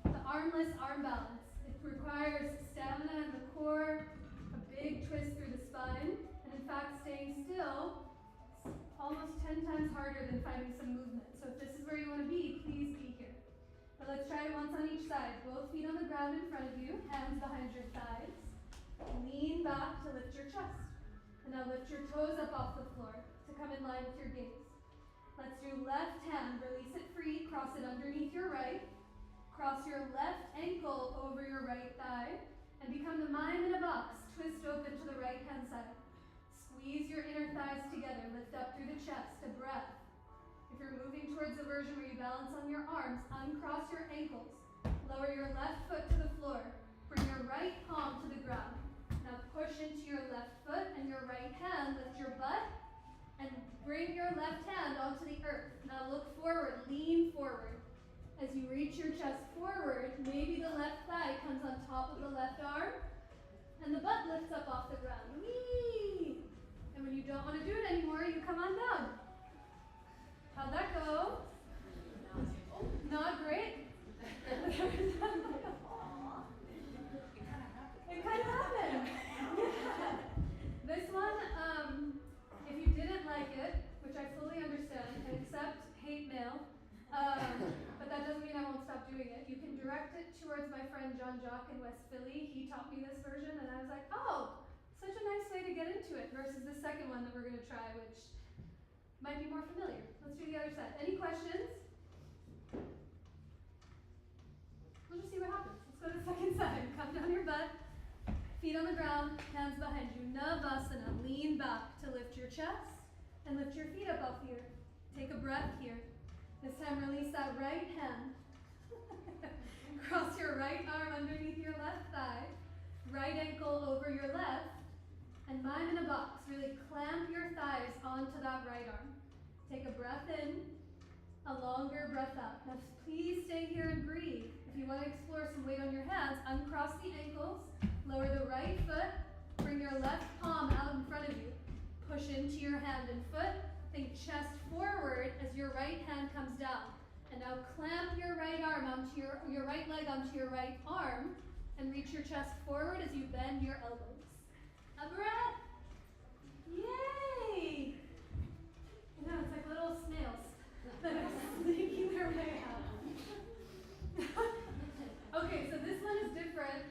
The armless arm balance. It requires stamina in the core, a big twist through the spine, and in fact staying still is almost 10 times harder than finding some movement. So if this is where you want to be, please be here. But let's try it once on each side. Both feet on the ground in front of you, hands behind your thighs. Lean back to lift your chest. And now lift your toes up off the floor to come in line with your gaze. Let's do left hand, release it free, cross it underneath your right. Cross your left ankle over your right thigh and become the mime in a box. Twist open to the right hand side. Squeeze your inner thighs together, lift up through the chest, a breath. If you're moving towards a version where you balance on your arms, uncross your ankles. Lower your left foot to the floor. Bring your right palm to the ground. Now push into your left foot and your right hand, lift your butt, and bring your left hand onto the earth. Now look forward, lean forward. As you reach your chest forward, maybe the left thigh comes on top of the left arm, and the butt lifts up off the ground. Whee! And when you don't want to do it anymore, you come on down. How'd that go? Not great? It kind of happened. Yeah. This one, if you didn't like it, which I fully understand, I accept hate mail, but that doesn't mean I won't stop doing it. You can direct it towards my friend John Jock in West Philly. He taught me this version, and I was like, oh, such a nice way to get into it, versus the second one that we're going to try, which might be more familiar. Let's do the other side. Any questions? We'll just see what happens. Let's go to the second side. Come down your butt. Feet on the ground, hands behind you. Navasana. Lean back to lift your chest and lift your feet up off here. Take a breath here. This time release that right hand. Cross your right arm underneath your left thigh. Right ankle over your left. And mime in a box. Really clamp your thighs onto that right arm. Take a breath in. A longer breath out. Now please stay here and breathe. If you want to explore some weight on your hands, uncross the ankles. Lower the right foot, bring your left palm out in front of you. Push into your hand and foot. Think chest forward as your right hand comes down. And now clamp your right arm onto your right leg onto your right arm and reach your chest forward as you bend your elbows. A breath. Yay! You know, it's like little snails that are sneaking their way out. Okay, so this one is different.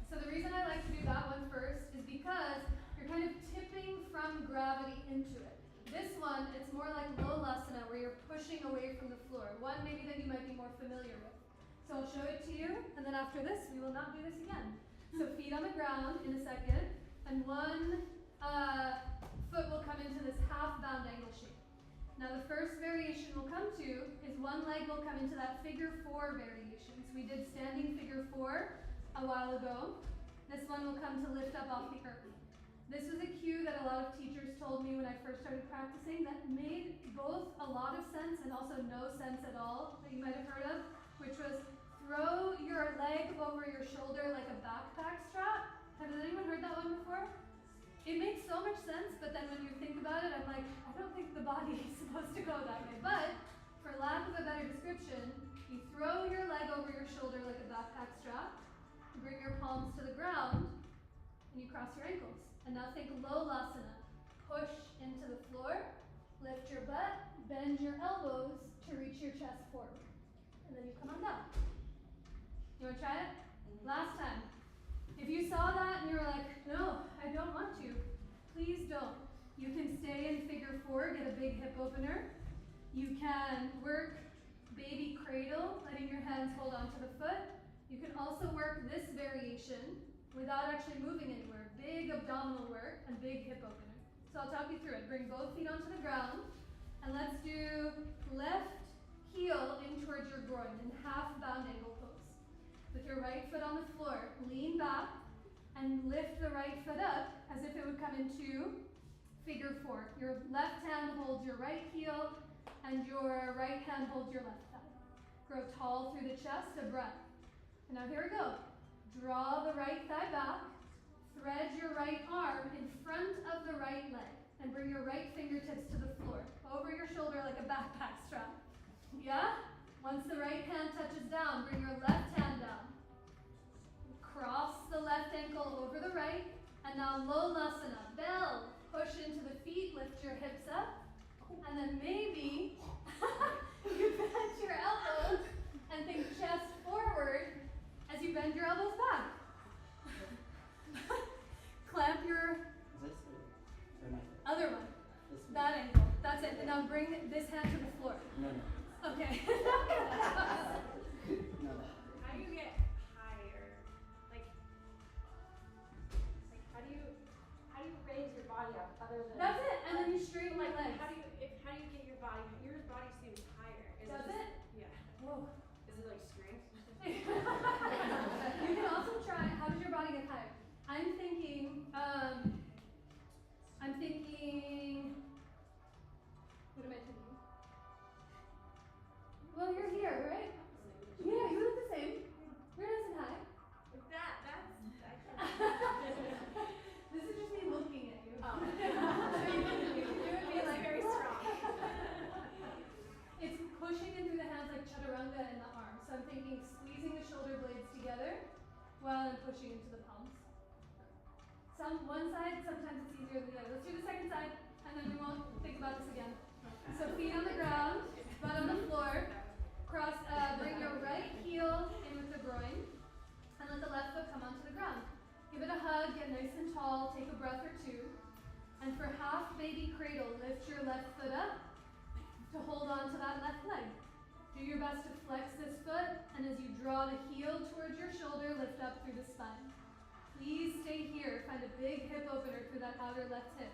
So the reason I like to do that one first is because you're kind of tipping from gravity into it. This one, it's more like Lolasana, where you're pushing away from the floor. One maybe that you might be more familiar with. So I'll show it to you, and then after this, we will not do this again. So feet on the ground in a second, and one foot will come into this half bound angle shape. Now the first variation we'll come to is one leg will come into that figure 4 variation. So we did standing figure 4 a while ago. This one will come to lift up off the earth. This was a cue that a lot of teachers told me when I first started practicing that made both a lot of sense and also no sense at all, that you might have heard of, which was throw your leg over your shoulder like a backpack strap. Has anyone heard that one before? It makes so much sense, but then when you think about it, I'm like, I don't think the body is supposed to go that way. But for lack of a better description, you throw your leg over your shoulder like a backpack strap. Bring your palms to the ground, and you cross your ankles. And now think Lolasana. Push into the floor, lift your butt, bend your elbows to reach your chest forward. And then you come on down. You want to try it? Last time. If you saw that and you were like, no, I don't want to, please don't. You can stay in figure 4, get a big hip opener. You can work baby cradle, letting your hands hold onto the foot. You can also work this variation without actually moving anywhere. Big abdominal work and big hip opener. So I'll talk you through it. Bring both feet onto the ground. And let's do left heel in towards your groin in half bound angle pose. With your right foot on the floor, lean back and lift the right foot up as if it would come into figure 4. Your left hand holds your right heel and your right hand holds your left thigh. Grow tall through the chest, a breath. And now here we go. Draw the right thigh back. Thread your right arm in front of the right leg. And bring your right fingertips to the floor. Over your shoulder like a backpack strap. Yeah? Once the right hand touches down, bring your left hand down. Cross the left ankle over the right. And now Lolasana, bell. Push into the feet, lift your hips up. And then maybe you bend your elbows and think chest forward as you bend your elbows back. Clamp your other one. That angle. That's it. And now bring this hand to the floor. No. Okay. How do you get higher? Like how do you raise your body up other than That's it. And then you straighten my legs. how do you get your body seems higher? Does it? Yeah. Whoa. Is it like strength? You can also try, how does your body get higher? I'm thinking, what am I thinking? Well, you're here, right? Yeah, you look the same. You're nice and high. This is just me looking at you. Oh. You would be like very strong. It's pushing in through the hands like chaturanga in the arms. So I'm thinking squeezing the shoulder blades together while I'm pushing into the palms. One side, sometimes it's easier than the other. Let's do the second side, and then we won't think about this again. So feet on the ground, butt on the floor. Bring your right heel in with the groin, and let the left foot come onto the ground. Give it a hug, get nice and tall, take a breath or two. And for half baby cradle, lift your left foot up to hold on to that left leg. Do your best to flex this foot, and as you draw the heel towards your shoulder, lift up through the spine. Please stay here. Find a big hip opener through that outer left hip.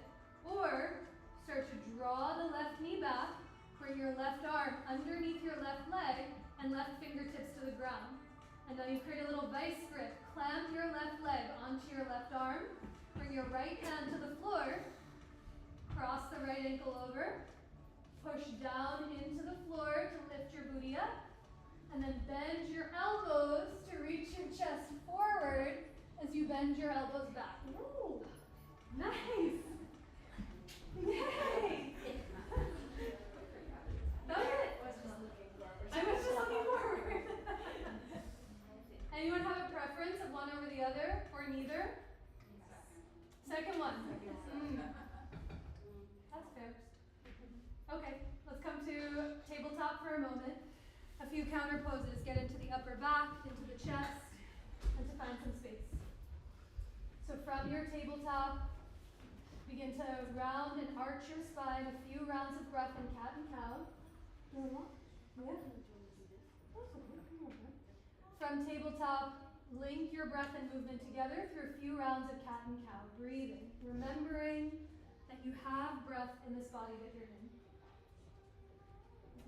Or start to draw the left knee back. Bring your left arm underneath your left leg and left fingertips to the ground. And now you create a little vice grip. Clamp your left leg onto your left arm. Bring your right hand to the floor. Cross the right ankle over. Push down into the floor to lift your booty up. And then bend your elbows to reach your chest forward as you bend your elbows back. Ooh, nice. Yay. That was it. I was just looking forward. Anyone have a preference of one over the other or neither? Second one. That's fair. Okay, let's come to tabletop for a moment. A few counter poses. Get into the upper back, into the chest, and to find some space. So from your tabletop, begin to round and arch your spine. A few rounds of breath in cat and cow. From tabletop, link your breath and movement together through a few rounds of cat and cow. Breathing, remembering that you have breath in this body that you're in.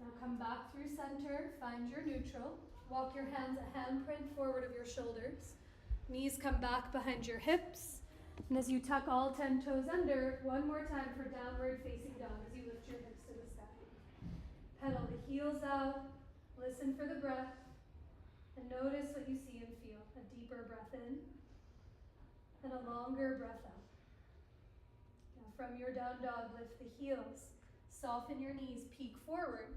Now come back through center, find your neutral. Walk your hands a handprint forward of your shoulders. Knees come back behind your hips. And as you tuck all 10 toes under, one more time for downward facing dog as you lift your hips to the sky. Pedal the heels out, listen for the breath, and notice what you see and feel. A deeper breath in, and a longer breath out. Now from your down dog, lift the heels, soften your knees, peek forward,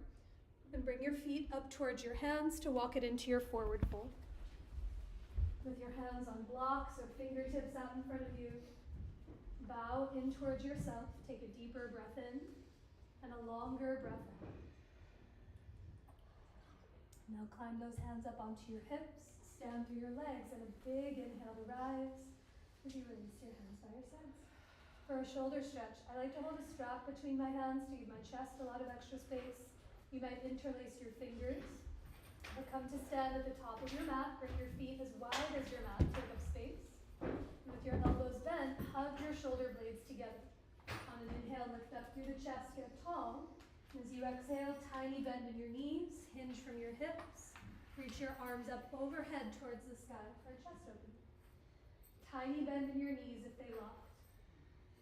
and bring your feet up towards your hands to walk it into your forward fold. With your hands on blocks or fingertips out in front of you, bow in towards yourself, take a deeper breath in, and a longer breath out. Now climb those hands up onto your hips, stand through your legs, and a big inhale to rise as you release your hands by your sides. For a shoulder stretch, I like to hold a strap between my hands to give my chest a lot of extra space. You might interlace your fingers, or come to stand at the top of your mat, bring your feet as wide as your mat, take up space. And with your elbows bent, hug your shoulder blades together. On an inhale, lift up through the chest, get tall. As you exhale, tiny bend in your knees, hinge from your hips. Reach your arms up overhead towards the sky for a chest open. Tiny bend in your knees if they locked.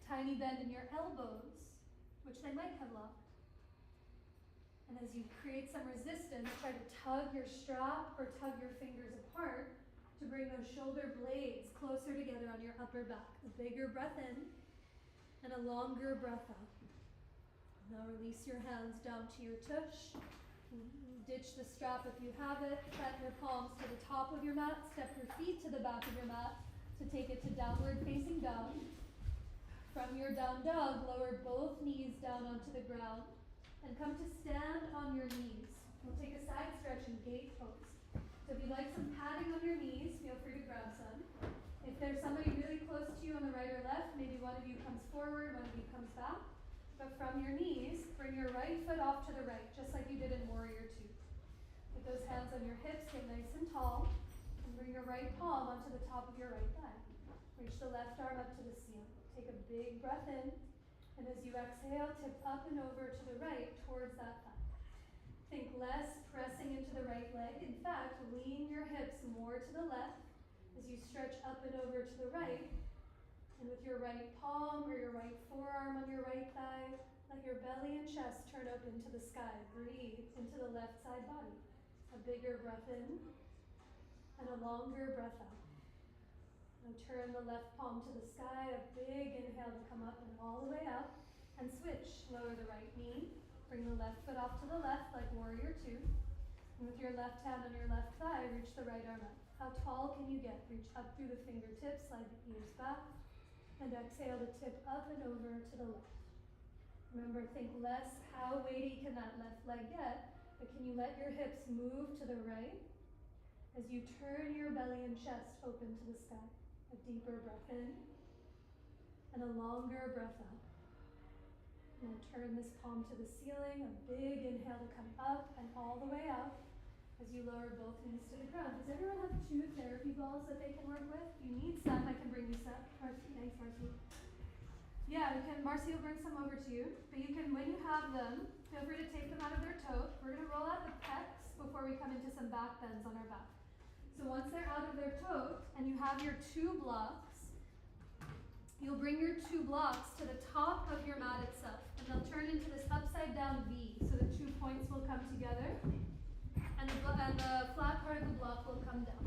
Tiny bend in your elbows, which they might have locked. And as you create some resistance, try to tug your strap or tug your fingers apart to bring those shoulder blades closer together on your upper back. A bigger breath in and a longer breath out. Now release your hands down to your tush. Ditch the strap if you have it. Plant your palms to the top of your mat. Step your feet to the back of your mat to take it to downward facing dog. From your down dog, lower both knees down onto the ground and come to stand on your knees. We'll take a side stretch and gate pose. So if you'd like some padding on your knees, feel free to grab some. If there's somebody really close to you on the right or left, maybe one of you comes forward, one of you comes back. But from your knees, bring your right foot off to the right, just like you did in Warrior Two. Put those hands on your hips, get nice and tall, and bring your right palm onto the top of your right thigh. Reach the left arm up to the ceiling. Take a big breath in, and as you exhale, tip up and over to the right towards that thigh. Think less pressing into the right leg. In fact, lean your hips more to the left as you stretch up and over to the right. And with your right palm or your right forearm on your right thigh, let your belly and chest turn up into the sky. Breathe into the left side body. A bigger breath in and a longer breath out. Now turn the left palm to the sky. A big inhale to come up and all the way up. And switch. Lower the right knee. Bring the left foot off to the left like Warrior Two. And with your left hand on your left thigh, reach the right arm up. How tall can you get? Reach up through the fingertips, slide the ears back. And exhale to tip up and over to the left. Remember, think less how weighty can that left leg get, but can you let your hips move to the right as you turn your belly and chest open to the sky. A deeper breath in and a longer breath out. Now turn this palm to the ceiling, a big inhale to come up and all the way out as you lower both knees to the ground. Does everyone have 2 therapy balls that they can work with? If you need some, I can bring you some. Marcy, thanks, Marcy. Yeah, Marcy will bring some over to you. But you can, when you have them, feel free to take them out of their tote. We're going to roll out the pecs before we come into some back bends on our back. So once they're out of their tote and you have your 2 blocks, you'll bring your 2 blocks to the top of your mat itself. And they'll turn into this upside down V. So the 2 points will come together. And the flat part of the block will come down.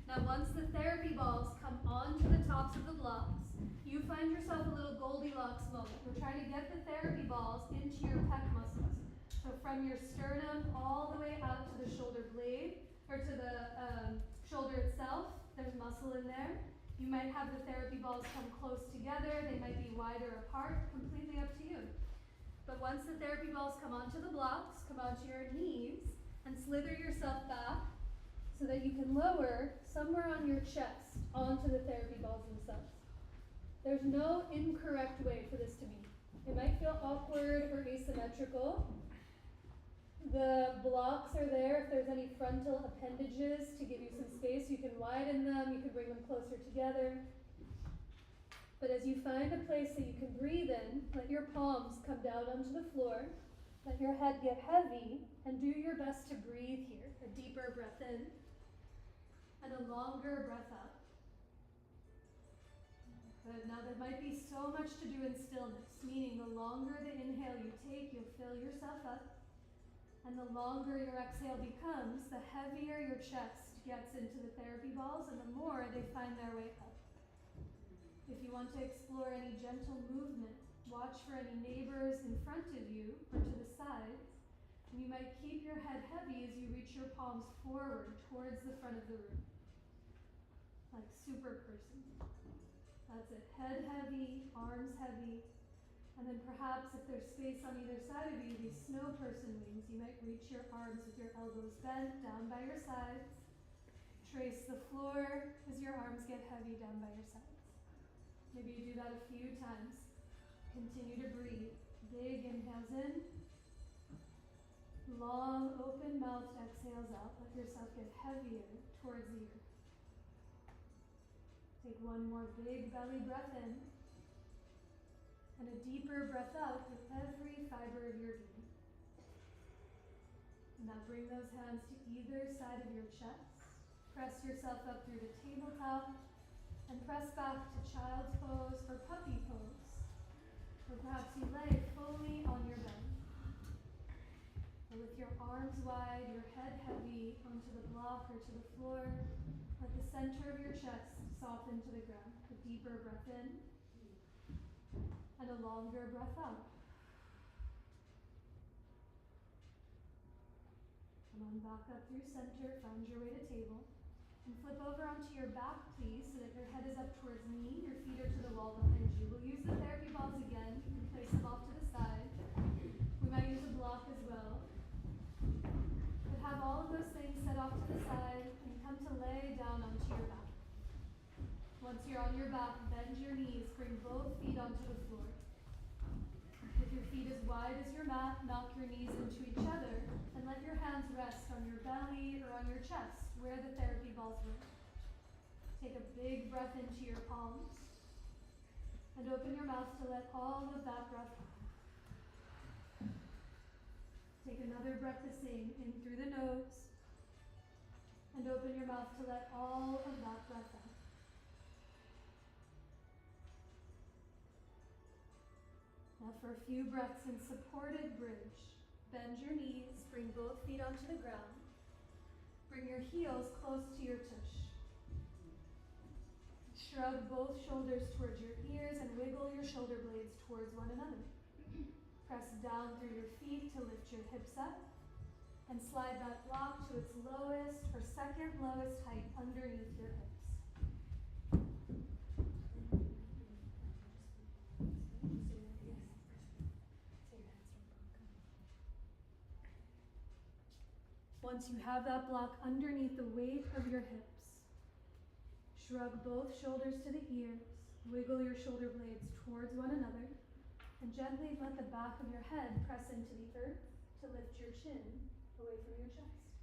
Now once the therapy balls come onto the tops of the blocks, you find yourself a little Goldilocks moment. We're trying to get the therapy balls into your pec muscles. So from your sternum all the way out to the shoulder blade, or to the shoulder itself, there's muscle in there. You might have the therapy balls come close together, they might be wider apart, completely up to you. But once the therapy balls come onto the blocks, come onto your knees, and slither yourself back so that you can lower somewhere on your chest onto the therapy balls themselves. There's no incorrect way for this to be. It might feel awkward or asymmetrical. The blocks are there if there's any frontal appendages to give you some space. You can widen them, you can bring them closer together. But as you find a place that you can breathe in, let your palms come down onto the floor. Let your head get heavy and do your best to breathe here. A deeper breath in and a longer breath out. Good. Now there might be so much to do in stillness, meaning the longer the inhale you take, you'll fill yourself up. And the longer your exhale becomes, the heavier your chest gets into the therapy balls and the more they find their way up. If you want to explore any gentle movement, watch for any neighbors in front of you or to the sides. And you might keep your head heavy as you reach your palms forward towards the front of the room. Like super person. That's it. Head heavy, arms heavy. And then perhaps if there's space on either side of you, these snow person wings, you might reach your arms with your elbows bent down by your sides. Trace the floor as your arms get heavy down by your sides. Maybe you do that a few times. Continue to breathe. Big inhales in. Long, open-mouthed exhales out. Let yourself get heavier towards the earth. Take one more big belly breath in. And a deeper breath out with every fiber of your being. Now bring those hands to either side of your chest. Press yourself up through the tabletop. And press back to child's pose or puppy pose. Or perhaps you lay fully on your belly. your arms wide, your head heavy onto the block or to the floor. Let the center of your chest soften to the ground. A deeper breath in and a longer breath out. Come on back up through center, find your way to table. And flip over onto your back, please, so that your head is up towards me, your feet are to the wall behind you. We'll use the therapy balls again and place them off to the side. We might use a block as well. But have all of those things set off to the side and come to lay down onto your back. Once you're on your back, bend your knees, bring both feet onto the floor. With your feet as wide as your mat, knock your knees into each other and let your hands rest on your belly or on your chest, where the therapy balls were. Take a big breath into your palms and open your mouth to let all of that breath out. Take another breath the same, in through the nose and open your mouth to let all of that breath out. Now for a few breaths in supported bridge, bend your knees, bring both feet onto the ground. Bring your heels close to your tush. Shrug both shoulders towards your ears and wiggle your shoulder blades towards one another. Press down through your feet to lift your hips up and slide that block to its lowest or second lowest height underneath your hips. Once you have that block underneath the weight of your hips, shrug both shoulders to the ears, wiggle your shoulder blades towards one another, and gently let the back of your head press into the earth to lift your chin away from your chest.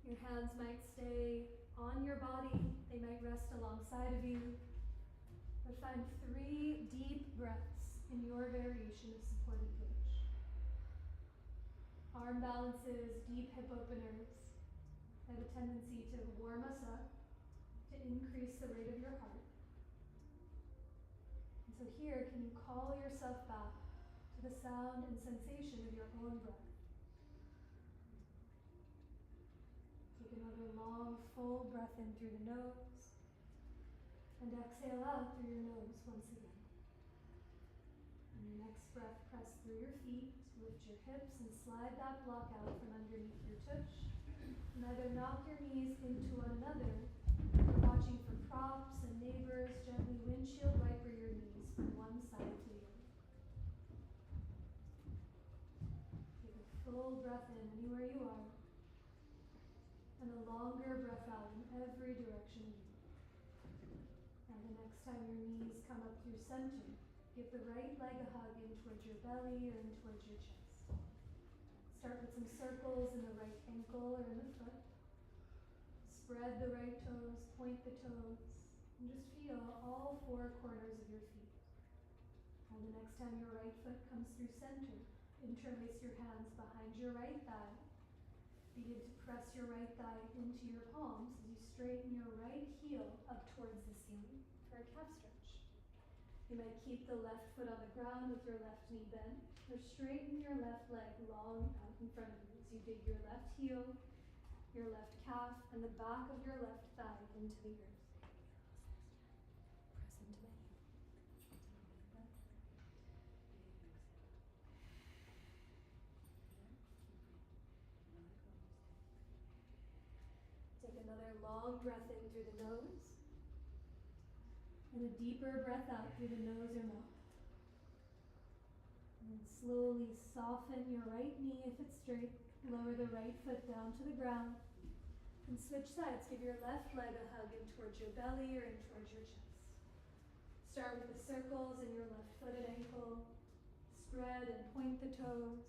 Your hands might stay on your body, they might rest alongside of you, but find 3 deep breaths in your variation of supported bridge. Arm balances, deep hip openers have a tendency to warm us up, to increase the rate of your heart. And so here, can you call yourself back to the sound and sensation of your own breath? Take another long, full breath in through the nose, and exhale out through your nose once again. On your next breath, press through your feet, lift your hips, and slide that block out from underneath your tush. And either knock your knees into one another, or watching for props and neighbors, gently windshield wiper your knees from one side to the other. Take a full breath in anywhere you are, and a longer breath out in every direction you move. Now the next time your knees come up through center, give the right leg a hug in towards your belly or in towards your chest. Start with some circles in the right ankle or in the foot. Spread the right toes, point the toes, and just feel all 4 corners of your feet. Now the next time your right foot comes through center, interlace your hands behind your right thigh. Begin to press your right thigh into your palms as you straighten your right heel up towards the ceiling for a calf stretch. You might keep the left foot on the ground with your left knee bent, or straighten your left leg long out in front of you as you dig your left heel, your left calf, and the back of your left thigh into the earth. Press into that heel. Take another long breath in through the nose, and a deeper breath out through the nose or mouth. And slowly soften your right knee if it's straight. Lower the right foot down to the ground. And switch sides. Give your left leg a hug in towards your belly or in towards your chest. Start with the circles in your left foot and ankle. Spread and point the toes.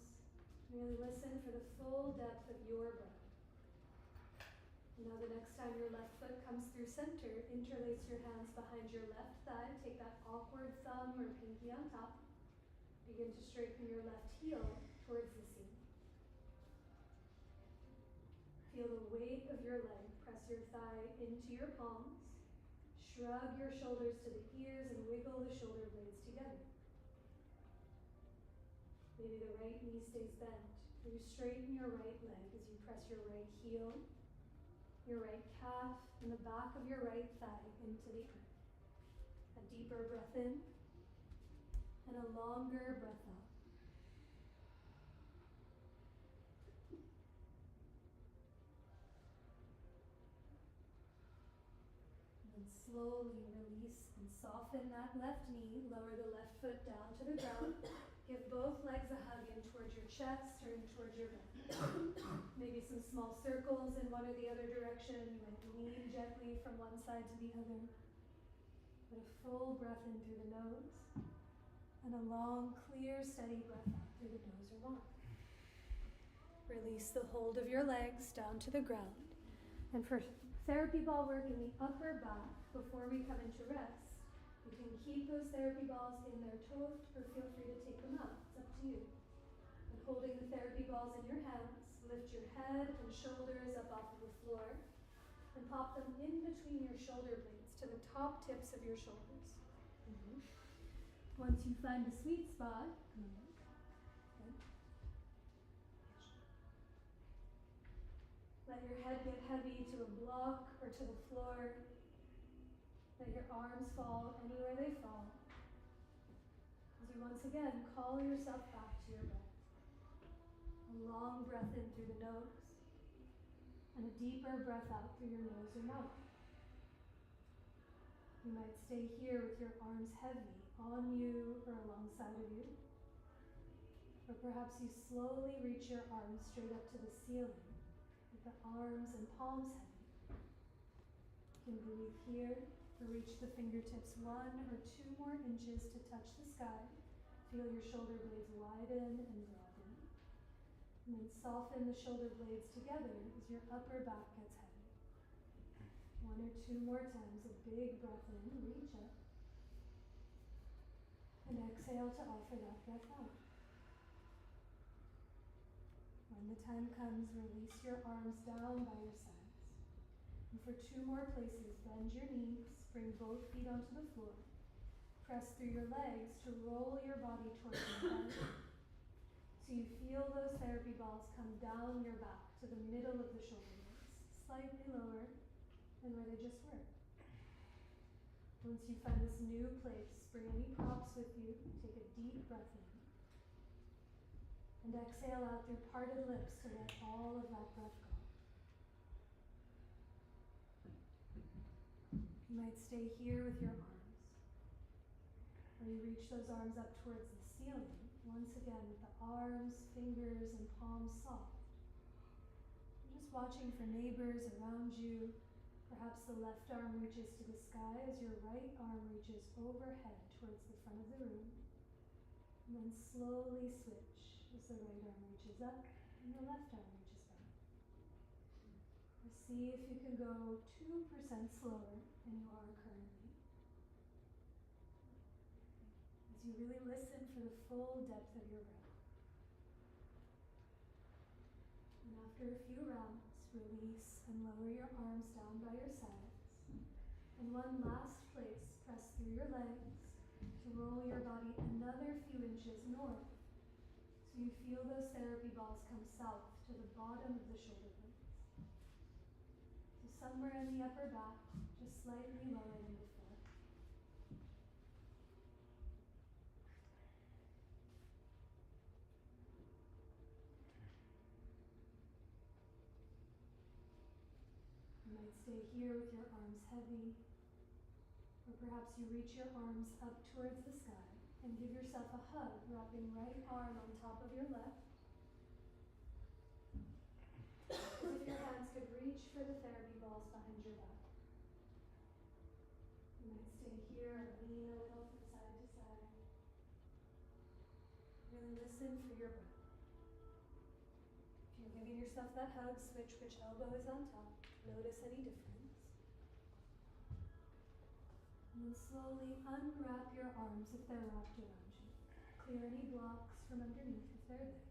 Really listen for the full depth of your breath. Now the next time your left foot comes through center, interlace your hands behind your left thigh. Take that awkward thumb or pinky on top. Begin to straighten your left heel towards the ceiling. Feel the weight of your leg. Press your thigh into your palms. Shrug your shoulders to the ears and wiggle the shoulder blades together. Maybe the right knee stays bent, You straighten your right leg as you press your right heel, your right calf, and the back of your right thigh into the earth. A deeper breath in and a longer breath out. And slowly release and soften that left knee. Lower the left foot down to the ground. Give both legs a hug in towards your chest or in towards your back. Maybe some small circles in one or the other direction. You might lean gently from one side to the other. But a full breath in through the nose and a long, clear, steady breath out through the nose or mouth. Release the hold of your legs down to the ground. And for therapy ball work in the upper back, before we come into rest, you can keep those therapy balls in their tote or feel free to take them out. It's up to you. And holding the therapy balls in your hands, lift your head and shoulders up off of the floor and pop them in between your shoulder blades to the top tips of your shoulders. Once you find a sweet spot, let your head get heavy to a block or to the floor. Let your arms fall anywhere they fall. As you once again call yourself back to your breath. A long breath in through the nose and a deeper breath out through your nose or mouth. You might stay here with your arms heavy on you or alongside of you. Or perhaps you slowly reach your arms straight up to the ceiling with the arms and palms heavy. You can breathe here or reach the fingertips 1 or 2 more inches to touch the sky. Feel your shoulder blades widen and broaden. And then soften the shoulder blades together as your upper back gets heavy. 1 or 2 more times, a big breath in, reach up. And exhale to offer that breath out. When the time comes, release your arms down by your sides. And for 2 more places, bend your knees, bring both feet onto the floor. Press through your legs to roll your body towards your head. So you feel those therapy balls come down your back to the middle of the shoulder blades, slightly lower than where they just were. Once you find this new place, bring any props with you, take a deep breath in. And exhale out through parted lips to let all of that breath go. You might stay here with your arms, or you reach those arms up towards the ceiling, once again with the arms, fingers, and palms soft. You're just watching for neighbors around you. Perhaps the left arm reaches to the sky as your right arm reaches overhead towards the front of the room. And then slowly switch as the right arm reaches up and the left arm reaches back. Or see if you can go 2% slower than you are currently. As you really listen for the full depth of your breath. And after a few rounds, release and lower your arms down by your sides. And one last place, press through your legs to roll your body another few inches north. So you feel those therapy balls come south to the bottom of the shoulder blades. So somewhere in the upper back, just slightly lower than before. You might stay here with your arms heavy, or perhaps you reach your arms up towards the sky and give yourself a hug, wrapping right arm on top of your left. As if your hands could reach for the therapy balls behind your back. You might stay here and lean a little from side to side. Really listen for your breath. If you're giving yourself that hug, switch which elbow is on top. Notice any difference. And then slowly unwrap your arms if they're wrapped around you. Clear any blocks from underneath if they're there.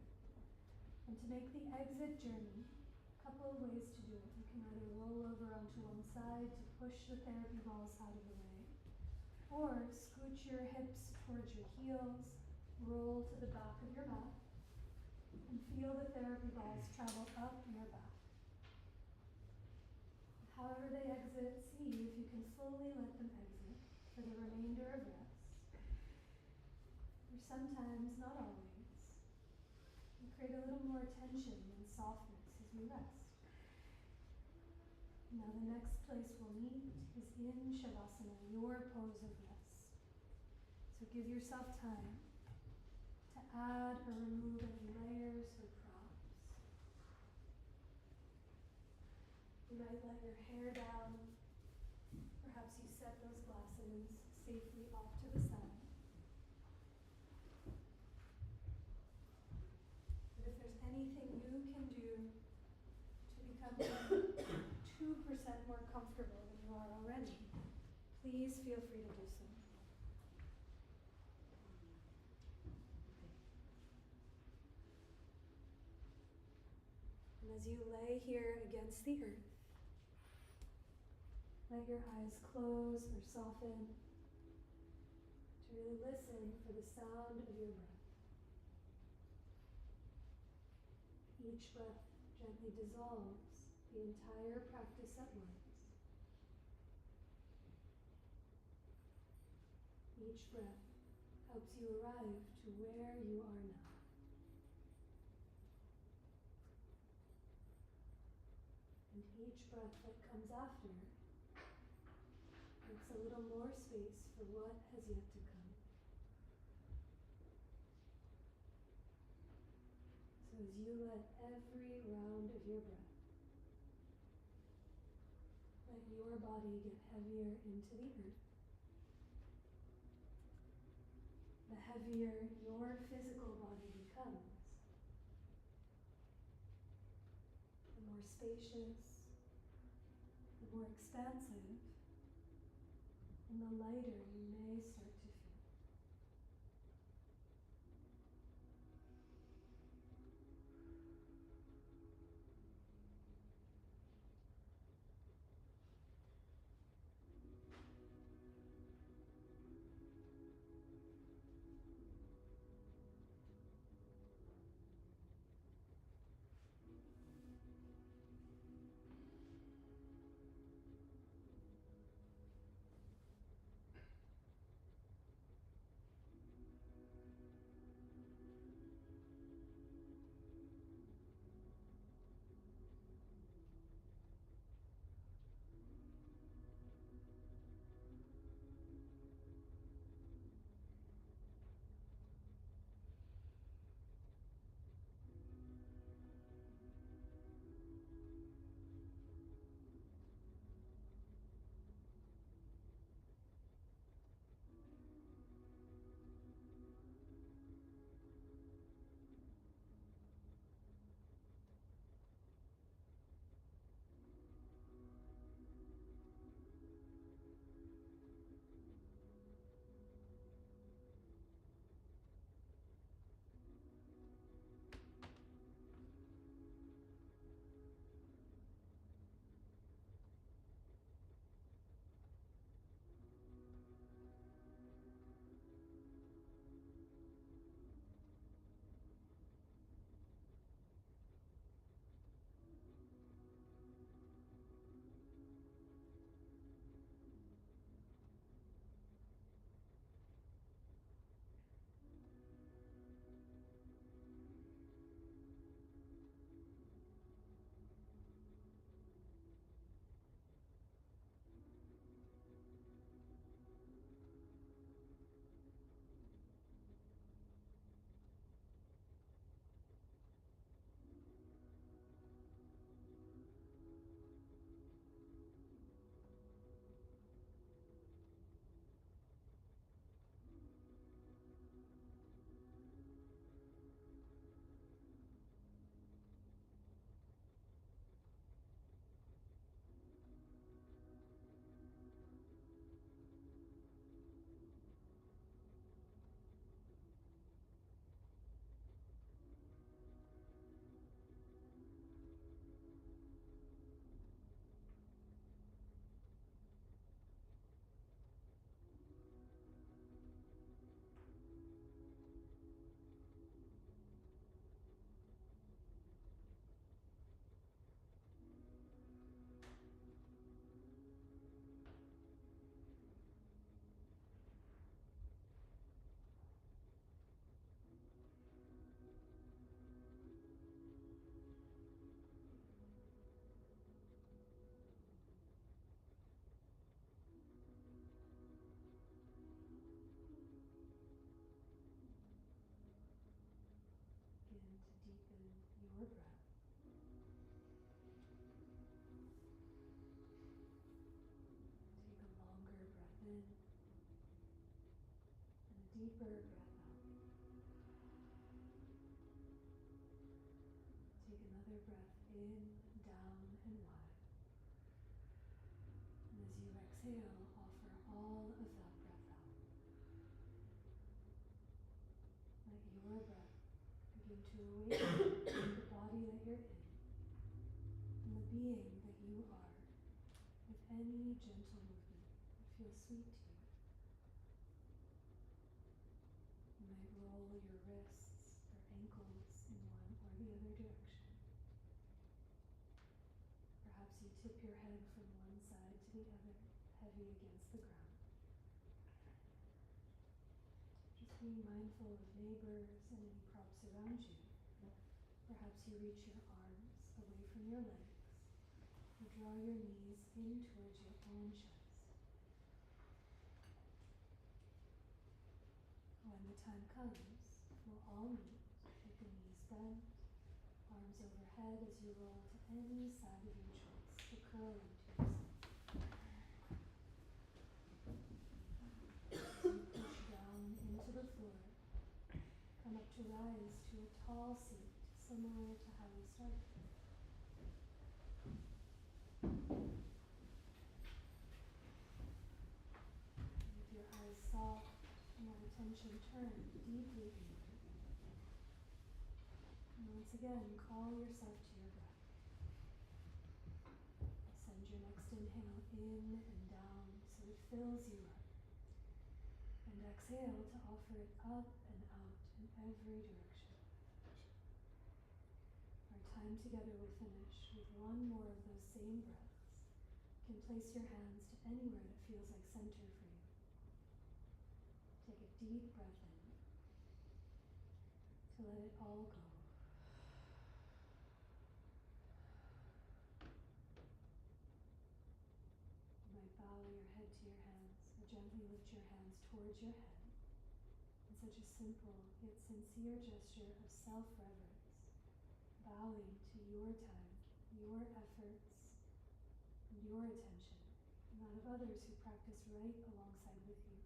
And to make the exit journey, a couple of ways to do it. You can either roll over onto one side to push the therapy balls out of the way, or scooch your hips towards your heels, roll to the back of your mat, And feel the therapy balls travel up your back. However they exit, see if you can slowly let them exit for the remainder of rest. Or sometimes, not always, you create a little more tension and softness as we rest. Now the next place we'll meet is in Shavasana, your pose of rest. So give yourself time to add or remove any layers or props. You might let your hair down. Perhaps you set those glasses safely off to the side. But if there's anything you can do to become 2% more comfortable than you are already, please feel free to do so. And as you lay here against the earth, let your eyes close or soften to really listen for the sound of your breath. Each breath gently dissolves the entire practice at once. Each breath helps you arrive to where you are now. And each breath that comes after makes a little more space for what has yet to come. So as you let every round of your breath, let your body get heavier into the earth, the heavier your physical body becomes, the more spacious, the more expansive, and the lighter you may start to feel. deeper breath out. Take another breath in, down, and wide. And as you exhale, offer all of that breath out. Let your breath begin to awaken the body that you're in and the being that you are, with any gentle movement that feels sweet to you. You might roll your wrists or ankles in one or the other direction. Perhaps you tip your head from one side to the other, heavy against the ground. Just being mindful of neighbors and any props around you. Perhaps you reach your arms away from your legs and draw your knees in towards your own chest. When the time comes, we'll all meet with the knees bent, arms overhead as you roll to any side of your choice to curl into yourself. As you push down into the floor, come up to rise to a tall seat similar to how you started. With your eyes soft and that attention turned deeply inward. And once again, call yourself to your breath. Send your next inhale in and down so it fills you up. And exhale to offer it up and out in every direction. Our time together will finish with one more of those same breaths. You can place your hands to anywhere that feels like center for you. Take a deep breath in to let it all go. You might bow your head to your hands or gently lift your hands towards your head in such a simple yet sincere gesture of self-reverence, bowing to your time, your efforts, and your attention, and that of others who practice right alongside with you.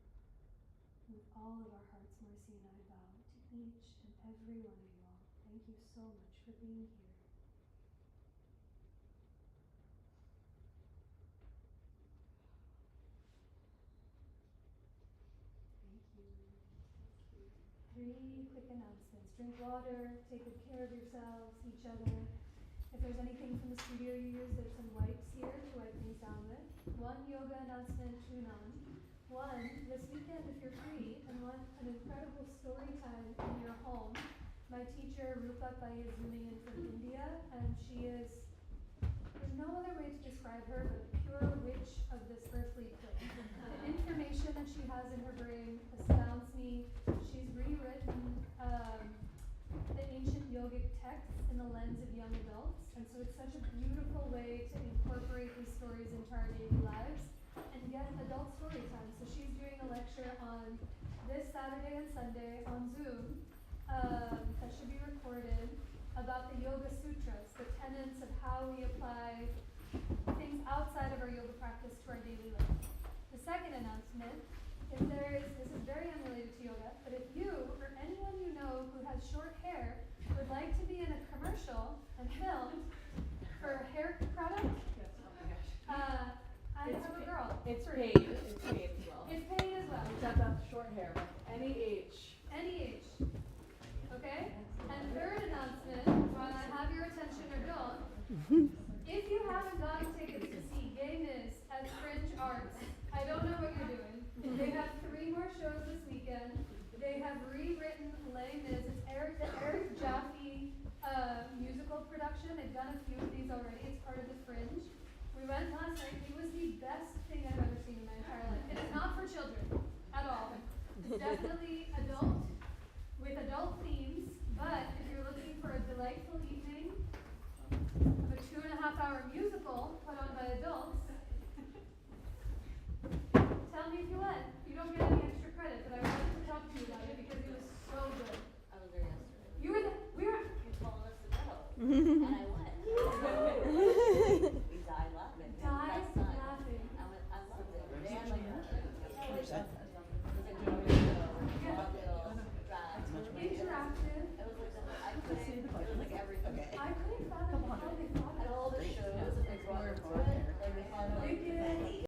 With all of our hearts, Marcy and I bow to each and every one of you all. Thank you so much for being here. Thank you. Three quick announcements. Drink water, take good care of yourselves, each other. If there's anything from the studio you use, there's some wipes here to wipe things down with. One yoga announcement, tune on. One, this weekend if you're free, and one, an incredible story time in your home. My teacher, Rupa Pai, is zooming in from India, and she is, there's no other way to describe her but pure witch of this earthly plane. The information that she has in her brain astounds me. She's rewritten the ancient yogic texts in the lens of young adults, and so it's such a beautiful way to incorporate these stories into our daily lives and get adult story time. So she's doing a lecture on this Saturday and Sunday on Zoom that should be recorded about the Yoga Sutras, the tenets of how we apply things outside of our yoga practice to our daily life. The second announcement is this is very unrelated to yoga, but if you or anyone you know who has short hair would like to be in a commercial and filmed for a hair product, I have a girl. It's for paid. you. It's paid as well. It's paid as well. Except not short hair, but any age. Any age. Okay? And third announcement, while I have your attention or don't, if you haven't gotten tickets to see Gay Miz at Fringe Arts, I don't know what you're doing. They have 3 more shows this weekend. They have rewritten Les Mis. It's the Eric Jaffe musical production. They've done a few of these already. It's part of the Fringe. We went last night. It was the best thing I've ever seen in my entire life. It is not for children at all. It's definitely